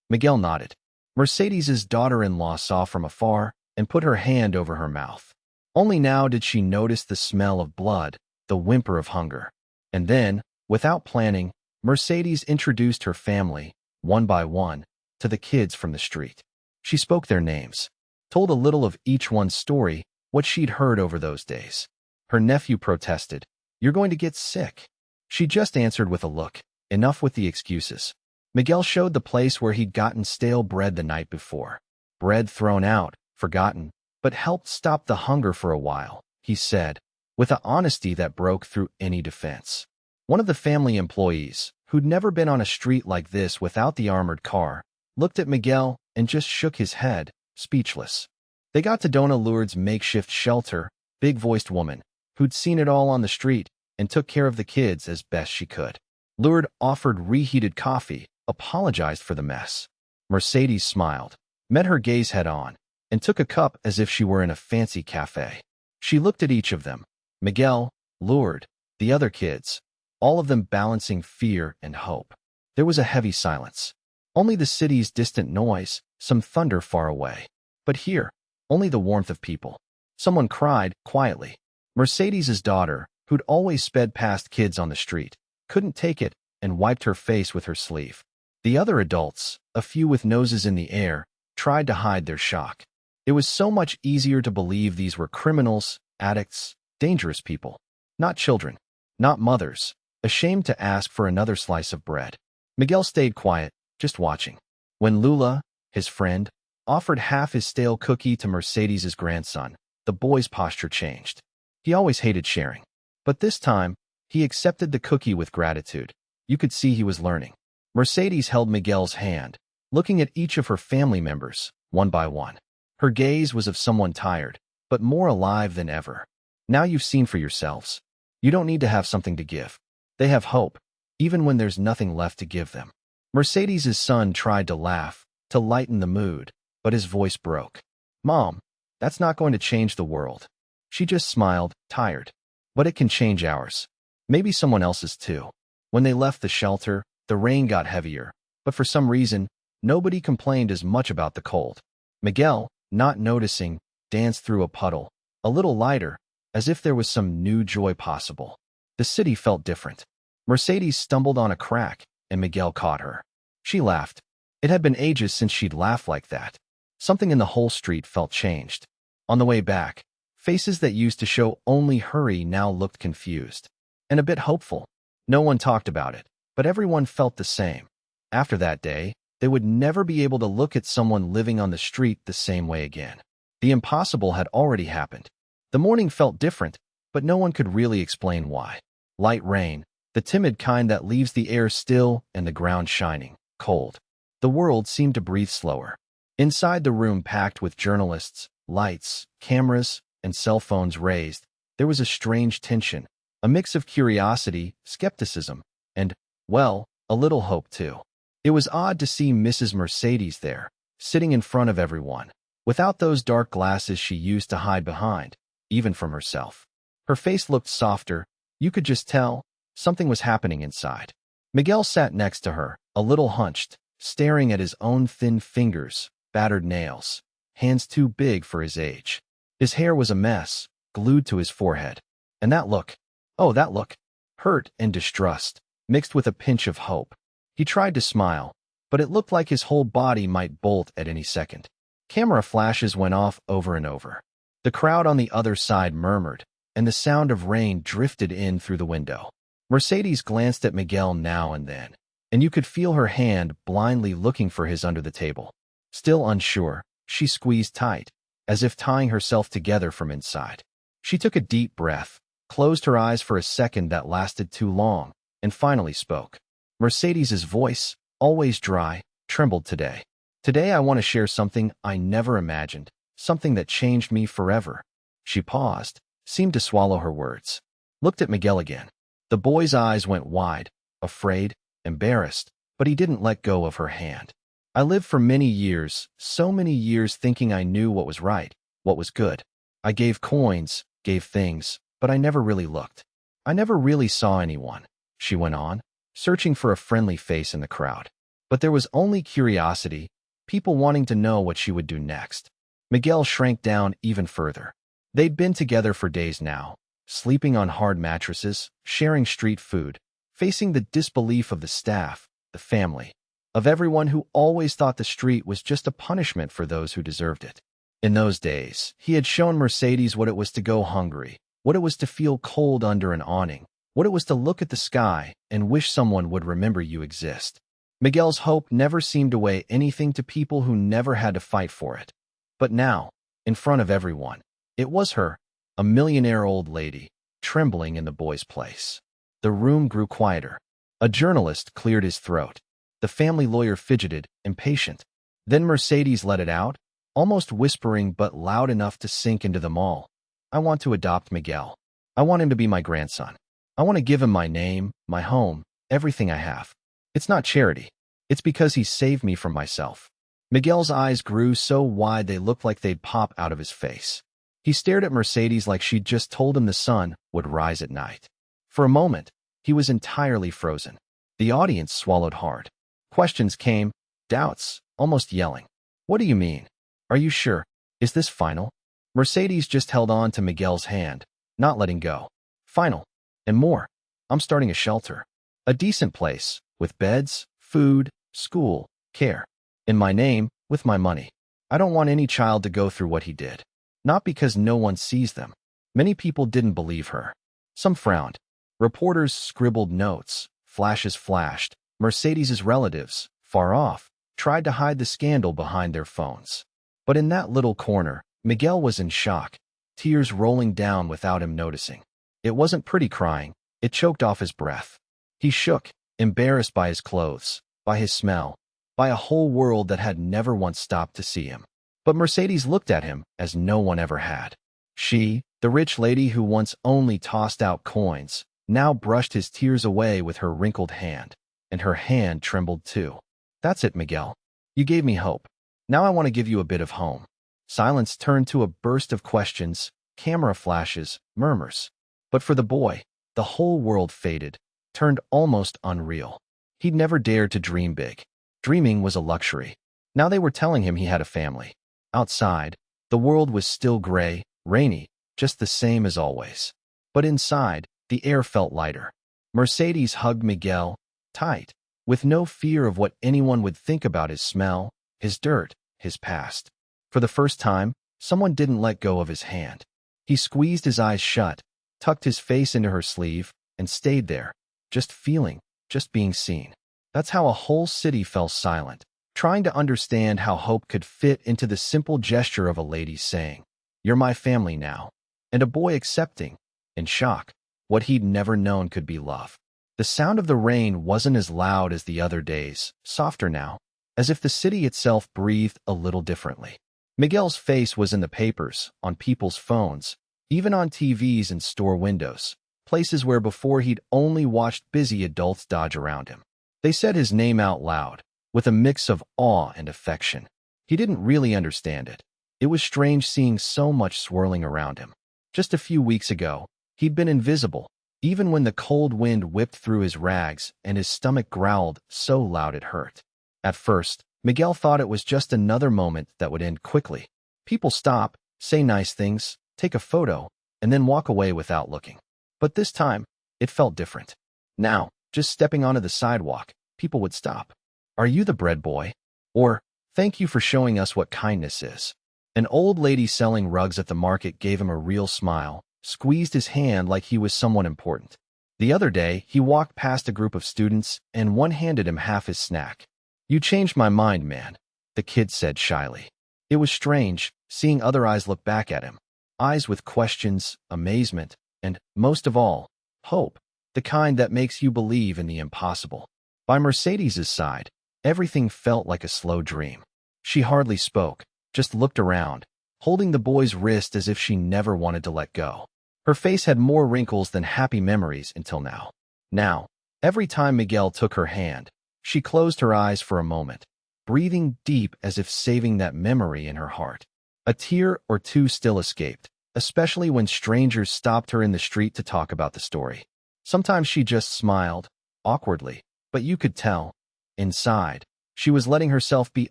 Miguel nodded. Mercedes's daughter-in-law saw from afar and put her hand over her mouth. Only now did she notice the smell of blood, the whimper of hunger. And then, without planning, Mercedes introduced her family, one by one, to the kids from the street. She spoke their names, told a little of each one's story, what she'd heard over those days. Her nephew protested. You're going to get sick. She just answered with a look. Enough with the excuses. Miguel showed the place where he'd gotten stale bread the night before. Bread thrown out, forgotten, but helped stop the hunger for a while, he said, with an honesty that broke through any defense. One of the family employees, who'd never been on a street like this without the armored car, looked at Miguel and just shook his head, speechless. They got to Dona Lourdes' makeshift shelter, big-voiced woman, who'd seen it all on the street and took care of the kids as best she could. Lourdes offered reheated coffee, apologized for the mess. Mercedes smiled, met her gaze head-on, and took a cup as if she were in a fancy cafe. She looked at each of them, Miguel, Lourdes, the other kids, all of them balancing fear and hope. There was a heavy silence. Only the city's distant noise, some thunder far away. But here, only the warmth of people. Someone cried, quietly. Mercedes's daughter, who'd always sped past kids on the street, couldn't take it and wiped her face with her sleeve. The other adults, a few with noses in the air, tried to hide their shock. It was so much easier to believe these were criminals, addicts, dangerous people. Not children, not mothers, ashamed to ask for another slice of bread. Miguel stayed quiet, just watching. When Lula, his friend, offered half his stale cookie to Mercedes's grandson, the boy's posture changed. He always hated sharing. But this time, he accepted the cookie with gratitude. You could see he was learning. Mercedes held Miguel's hand, looking at each of her family members, one by one. Her gaze was of someone tired, but more alive than ever. Now you've seen for yourselves. You don't need to have something to give. They have hope, even when there's nothing left to give them. Mercedes's son tried to laugh, to lighten the mood, but his voice broke. Mom, that's not going to change the world. She just smiled, tired. But it can change ours. Maybe someone else's too. When they left the shelter, the rain got heavier, but for some reason, nobody complained as much about the cold. Miguel, not noticing, danced through a puddle, a little lighter, as if there was some new joy possible. The city felt different. Mercedes stumbled on a crack, and Miguel caught her. She laughed. It had been ages since she'd laughed like that. Something in the whole street felt changed. On the way back, faces that used to show only hurry now looked confused. And a bit hopeful. No one talked about it, but everyone felt the same. After that day, they would never be able to look at someone living on the street the same way again. The impossible had already happened. The morning felt different, but no one could really explain why. Light rain, the timid kind that leaves the air still and the ground shining, cold. The world seemed to breathe slower. Inside the room packed with journalists, lights, cameras, and cell phones raised, there was a strange tension, a mix of curiosity, skepticism, and, well, a little hope too. It was odd to see Mrs. Mercedes there, sitting in front of everyone, without those dark glasses she used to hide behind, even from herself. Her face looked softer. You could just tell something was happening inside. Miguel sat next to her, a little hunched, staring at his own thin fingers, battered nails, hands too big for his age. His hair was a mess, glued to his forehead. And that look, oh, that look, hurt and distrust, mixed with a pinch of hope. He tried to smile, but it looked like his whole body might bolt at any second. Camera flashes went off over and over. The crowd on the other side murmured, and the sound of rain drifted in through the window. Mercedes glanced at Miguel now and then, and you could feel her hand blindly looking for his under the table. Still unsure, she squeezed tight, as if tying herself together from inside. She took a deep breath, closed her eyes for a second that lasted too long, and finally spoke. Mercedes's voice, always dry, trembled today. Today I want to share something I never imagined, something that changed me forever. She paused, seemed to swallow her words. Looked at Miguel again. The boy's eyes went wide, afraid, embarrassed, but he didn't let go of her hand. I lived for many years, so many years thinking I knew what was right, what was good. I gave coins, gave things, but I never really looked. I never really saw anyone, she went on, searching for a friendly face in the crowd. But there was only curiosity, people wanting to know what she would do next. Miguel shrank down even further. They'd been together for days now, sleeping on hard mattresses, sharing street food, facing the disbelief of the staff, the family, of everyone who always thought the street was just a punishment for those who deserved it. In those days, he had shown Mercedes what it was to go hungry, what it was to feel cold under an awning, what it was to look at the sky and wish someone would remember you exist. Miguel's hope never seemed to weigh anything to people who never had to fight for it. But now, in front of everyone, it was her, a millionaire old lady, trembling in the boy's place. The room grew quieter. A journalist cleared his throat. The family lawyer fidgeted, impatient. Then Mercedes let it out, almost whispering but loud enough to sink into them all. I want to adopt Miguel. I want him to be my grandson. I want to give him my name, my home, everything I have. It's not charity. It's because he saved me from myself. Miguel's eyes grew so wide they looked like they'd pop out of his face. He stared at Mercedes like she'd just told him the sun would rise at night. For a moment, he was entirely frozen. The audience swallowed hard. Questions came, doubts, almost yelling. What do you mean? Are you sure? Is this final? Mercedes just held on to Miguel's hand, not letting go. Final. And more. I'm starting a shelter. A decent place, with beds, food, school, care. In my name, with my money. I don't want any child to go through what he did. Not because no one sees them. Many people didn't believe her. Some frowned. Reporters scribbled notes. Flashes flashed. Mercedes's relatives, far off, tried to hide the scandal behind their phones. But in that little corner, Miguel was in shock, tears rolling down without him noticing. It wasn't pretty crying. It choked off his breath. He shook, embarrassed by his clothes, by his smell, by a whole world that had never once stopped to see him. But Mercedes looked at him as no one ever had. She, the rich lady who once only tossed out coins, now brushed his tears away with her wrinkled hand, and her hand trembled too. That's it, Miguel. You gave me hope. Now I want to give you a bit of home. Silence turned to a burst of questions, camera flashes, murmurs. But for the boy, the whole world faded, turned almost unreal. He'd never dared to dream big. Dreaming was a luxury. Now they were telling him he had a family. Outside, the world was still gray, rainy, just the same as always. But inside, the air felt lighter. Mercedes hugged Miguel, tight, with no fear of what anyone would think about his smell, his dirt, his past. For the first time, someone didn't let go of his hand. He squeezed his eyes shut, tucked his face into her sleeve, and stayed there, just feeling, just being seen. That's how a whole city fell silent, trying to understand how hope could fit into the simple gesture of a lady saying, "You're my family now," and a boy accepting, in shock, what he'd never known could be love. The sound of the rain wasn't as loud as the other days, softer now, as if the city itself breathed a little differently. Miguel's face was in the papers, on people's phones, even on TVs and store windows, places where before he'd only watched busy adults dodge around him. They said his name out loud, with a mix of awe and affection. He didn't really understand it. It was strange seeing so much swirling around him. Just a few weeks ago, he'd been invisible, even when the cold wind whipped through his rags and his stomach growled so loud it hurt. At first, Miguel thought it was just another moment that would end quickly. People stop, say nice things, take a photo, and then walk away without looking. But this time, it felt different. Now, just stepping onto the sidewalk, people would stop. "Are you the bread boy?" Or, "Thank you for showing us what kindness is." An old lady selling rugs at the market gave him a real smile, squeezed his hand like he was someone important. The other day, he walked past a group of students, and one handed him half his snack. "You changed my mind, man," the kid said shyly. It was strange, seeing other eyes look back at him. Eyes with questions, amazement, and, most of all, hope, the kind that makes you believe in the impossible. By Mercedes's side, everything felt like a slow dream. She hardly spoke, just looked around, holding the boy's wrist as if she never wanted to let go. Her face had more wrinkles than happy memories until now. Now, every time Miguel took her hand, she closed her eyes for a moment, breathing deep as if saving that memory in her heart. A tear or two still escaped, especially when strangers stopped her in the street to talk about the story. Sometimes she just smiled, awkwardly, but you could tell, inside, she was letting herself be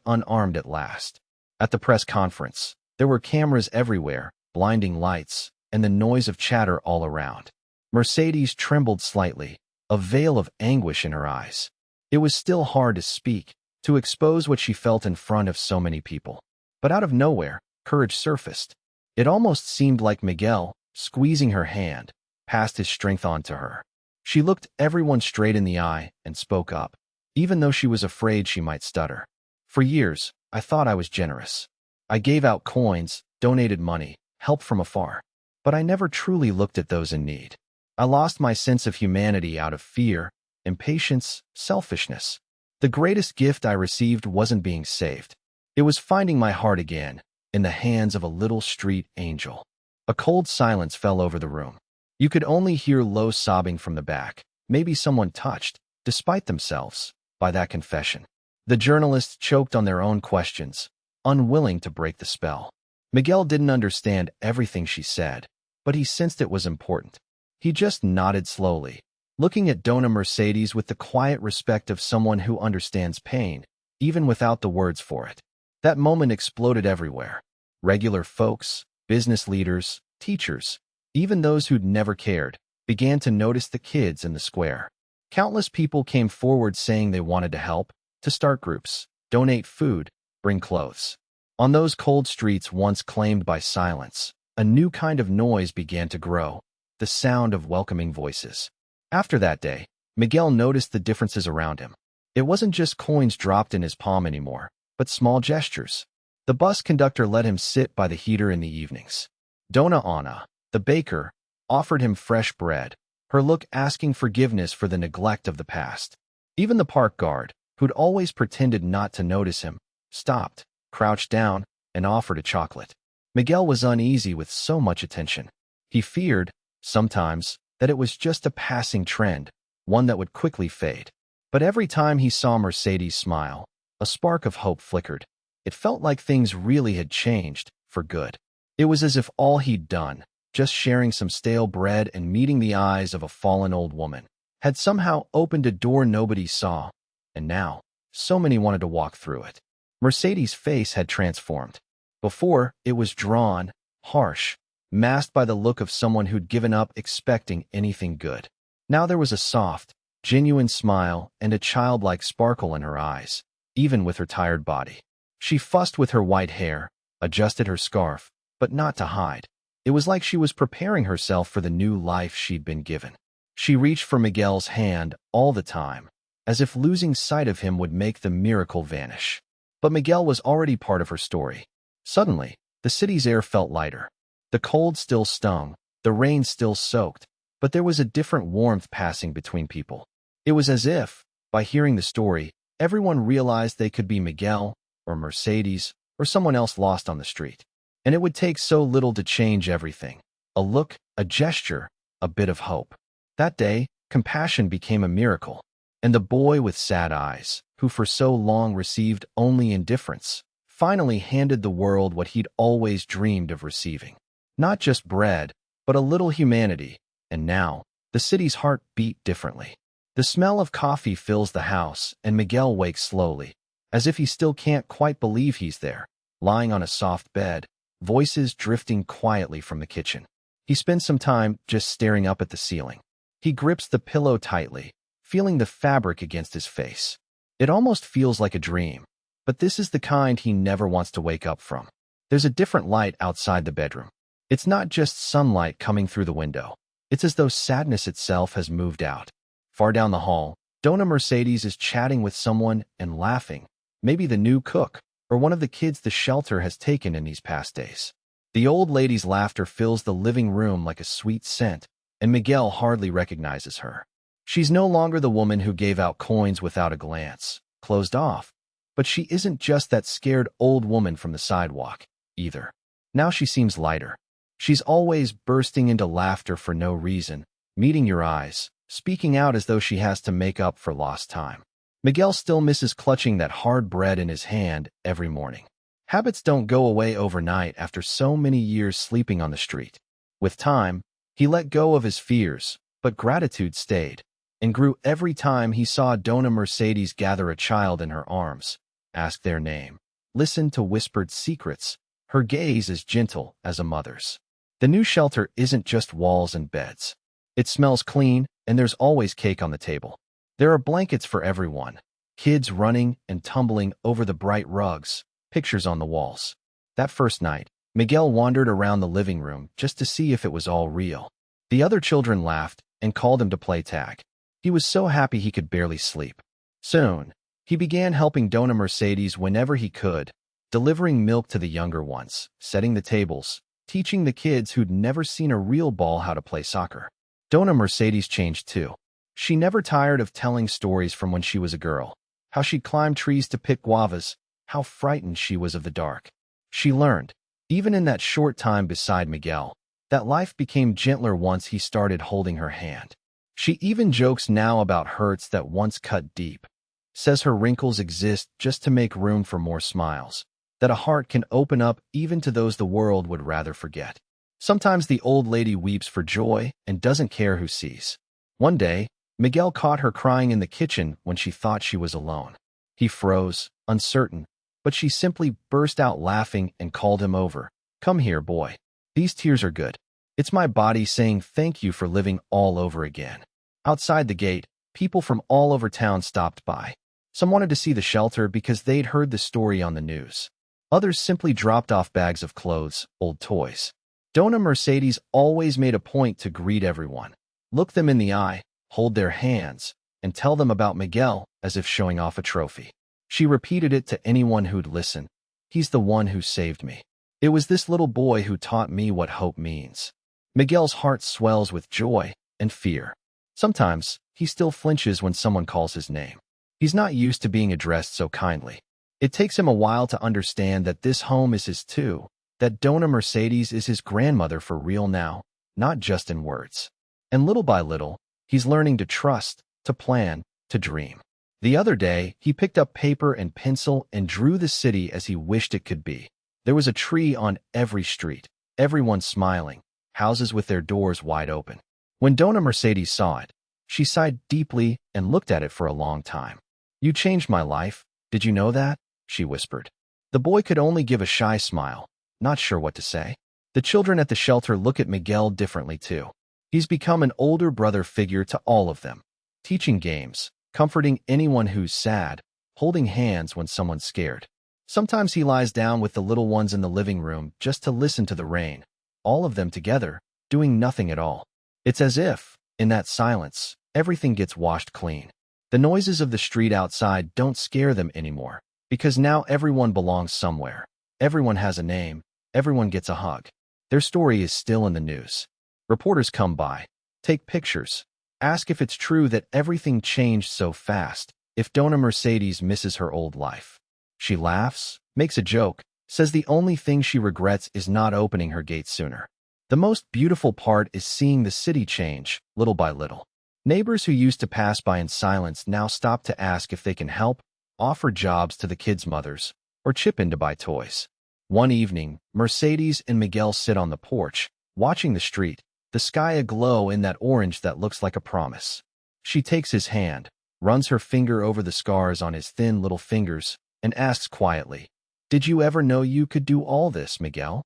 unarmed at last. At the press conference, there were cameras everywhere, blinding lights, and the noise of chatter all around. Mercedes trembled slightly, a veil of anguish in her eyes. It was still hard to speak, to expose what she felt in front of so many people. But out of nowhere, courage surfaced. It almost seemed like Miguel, squeezing her hand, passed his strength on to her. She looked everyone straight in the eye and spoke up, even though she was afraid she might stutter. For years, I thought I was generous. I gave out coins, donated money, help from afar. But I never truly looked at those in need. I lost my sense of humanity out of fear, impatience, selfishness. The greatest gift I received wasn't being saved. It was finding my heart again, in the hands of a little street angel. A cold silence fell over the room. You could only hear low sobbing from the back, maybe someone touched, despite themselves, by that confession. The journalists choked on their own questions, unwilling to break the spell. Miguel didn't understand everything she said, but he sensed it was important. He just nodded slowly, looking at Dona Mercedes with the quiet respect of someone who understands pain, even without the words for it. That moment exploded everywhere. Regular folks, business leaders, teachers, even those who'd never cared, began to notice the kids in the square. Countless people came forward saying they wanted to help, to start groups, donate food, bring clothes. On those cold streets once claimed by silence, a new kind of noise began to grow, the sound of welcoming voices. After that day, Miguel noticed the differences around him. It wasn't just coins dropped in his palm anymore, but small gestures. The bus conductor let him sit by the heater in the evenings. Dona Ana, the baker, offered him fresh bread, her look asking forgiveness for the neglect of the past. Even the park guard, who'd always pretended not to notice him, stopped, crouched down, and offered a chocolate. Miguel was uneasy with so much attention. He feared, sometimes, that it was just a passing trend, one that would quickly fade. But every time he saw Mercedes smile, a spark of hope flickered. It felt like things really had changed, for good. It was as if all he'd done, just sharing some stale bread and meeting the eyes of a fallen old woman, had somehow opened a door nobody saw, and now, so many wanted to walk through it. Mercedes' face had transformed. Before, it was drawn, harsh, masked by the look of someone who'd given up expecting anything good. Now there was a soft, genuine smile and a childlike sparkle in her eyes, even with her tired body. She fussed with her white hair, adjusted her scarf, but not to hide. It was like she was preparing herself for the new life she'd been given. She reached for Miguel's hand all the time, as if losing sight of him would make the miracle vanish. But Miguel was already part of her story. Suddenly, the city's air felt lighter. The cold still stung, the rain still soaked, but there was a different warmth passing between people. It was as if, by hearing the story, everyone realized they could be Miguel, or Mercedes, or someone else lost on the street. And it would take so little to change everything. A look, a gesture, a bit of hope. That day, compassion became a miracle. And the boy with sad eyes, who for so long received only indifference, finally handed the world what he'd always dreamed of receiving. Not just bread, but a little humanity. And now, the city's heart beat differently. The smell of coffee fills the house, and Miguel wakes slowly, as if he still can't quite believe he's there, lying on a soft bed, voices drifting quietly from the kitchen. He spends some time just staring up at the ceiling. He grips the pillow tightly, feeling the fabric against his face. It almost feels like a dream, but this is the kind he never wants to wake up from. There's a different light outside the bedroom. It's not just sunlight coming through the window. It's as though sadness itself has moved out. Far down the hall, Dona Mercedes is chatting with someone and laughing, maybe the new cook, or one of the kids the shelter has taken in these past days. The old lady's laughter fills the living room like a sweet scent, and Miguel hardly recognizes her. She's no longer the woman who gave out coins without a glance, closed off. But she isn't just that scared old woman from the sidewalk, either. Now she seems lighter. She's always bursting into laughter for no reason, meeting your eyes, speaking out as though she has to make up for lost time. Miguel still misses clutching that hard bread in his hand every morning. Habits don't go away overnight after so many years sleeping on the street. With time, he let go of his fears, but gratitude stayed, and grew every time he saw Dona Mercedes gather a child in her arms, ask their name, listen to whispered secrets, her gaze as gentle as a mother's. The new shelter isn't just walls and beds. It smells clean, and there's always cake on the table. There are blankets for everyone, kids running and tumbling over the bright rugs, pictures on the walls. That first night, Miguel wandered around the living room just to see if it was all real. The other children laughed and called him to play tag. He was so happy he could barely sleep. Soon, he began helping Dona Mercedes whenever he could, delivering milk to the younger ones, setting the tables, teaching the kids who'd never seen a real ball how to play soccer. Dona Mercedes changed too. She never tired of telling stories from when she was a girl, how she climbed trees to pick guavas, how frightened she was of the dark. She learned, even in that short time beside Miguel, that life became gentler once he started holding her hand. She even jokes now about hurts that once cut deep, says her wrinkles exist just to make room for more smiles, that a heart can open up even to those the world would rather forget. Sometimes the old lady weeps for joy and doesn't care who sees. One day, Miguel caught her crying in the kitchen when she thought she was alone. He froze, uncertain, but she simply burst out laughing and called him over. "Come here, boy. These tears are good. It's my body saying thank you for living all over again." Outside the gate, people from all over town stopped by. Some wanted to see the shelter because they'd heard the story on the news. Others simply dropped off bags of clothes, old toys. Dona Mercedes always made a point to greet everyone, look them in the eye, hold their hands, and tell them about Miguel as if showing off a trophy. She repeated it to anyone who'd listen. "He's the one who saved me. It was this little boy who taught me what hope means." Miguel's heart swells with joy and fear. Sometimes, he still flinches when someone calls his name. He's not used to being addressed so kindly. It takes him a while to understand that this home is his too, that Dona Mercedes is his grandmother for real now, not just in words. And little by little, he's learning to trust, to plan, to dream. The other day, he picked up paper and pencil and drew the city as he wished it could be. There was a tree on every street, everyone smiling, houses with their doors wide open. When Dona Mercedes saw it, she sighed deeply and looked at it for a long time. "You changed my life, did you know that?" she whispered. The boy could only give a shy smile, not sure what to say. The children at the shelter look at Miguel differently too. He's become an older brother figure to all of them, teaching games, comforting anyone who's sad, holding hands when someone's scared. Sometimes he lies down with the little ones in the living room just to listen to the rain, all of them together, doing nothing at all. It's as if, in that silence, everything gets washed clean. The noises of the street outside don't scare them anymore, because now everyone belongs somewhere. Everyone has a name, everyone gets a hug. Their story is still in the news. Reporters come by, take pictures, ask if it's true that everything changed so fast, if Dona Mercedes misses her old life. She laughs, makes a joke, says the only thing she regrets is not opening her gates sooner. The most beautiful part is seeing the city change, little by little. Neighbors who used to pass by in silence now stop to ask if they can help, offer jobs to the kids' mothers, or chip in to buy toys. One evening, Mercedes and Miguel sit on the porch, watching the street, the sky aglow in that orange that looks like a promise. She takes his hand, runs her finger over the scars on his thin little fingers, and asks quietly, "Did you ever know you could do all this, Miguel?"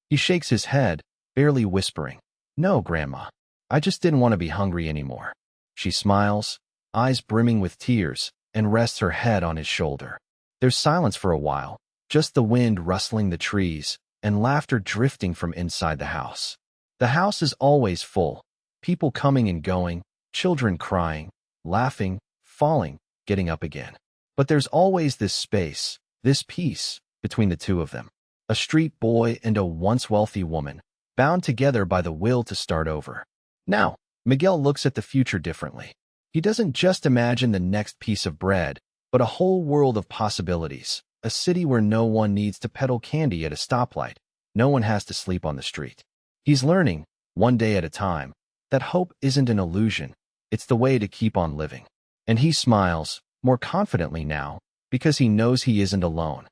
He shakes his head, barely whispering, "No, Grandma. I just didn't want to be hungry anymore." She smiles, eyes brimming with tears, and rests her head on his shoulder. There's silence for a while, just the wind rustling the trees, and laughter drifting from inside the house. The house is always full, people coming and going, children crying, laughing, falling, getting up again. But there's always this space, this peace, between the two of them. A street boy and a once wealthy woman, bound together by the will to start over. Now, Miguel looks at the future differently. He doesn't just imagine the next piece of bread, but a whole world of possibilities, a city where no one needs to peddle candy at a stoplight, no one has to sleep on the street. He's learning, one day at a time, that hope isn't an illusion, it's the way to keep on living. And he smiles, more confidently now, because he knows he isn't alone.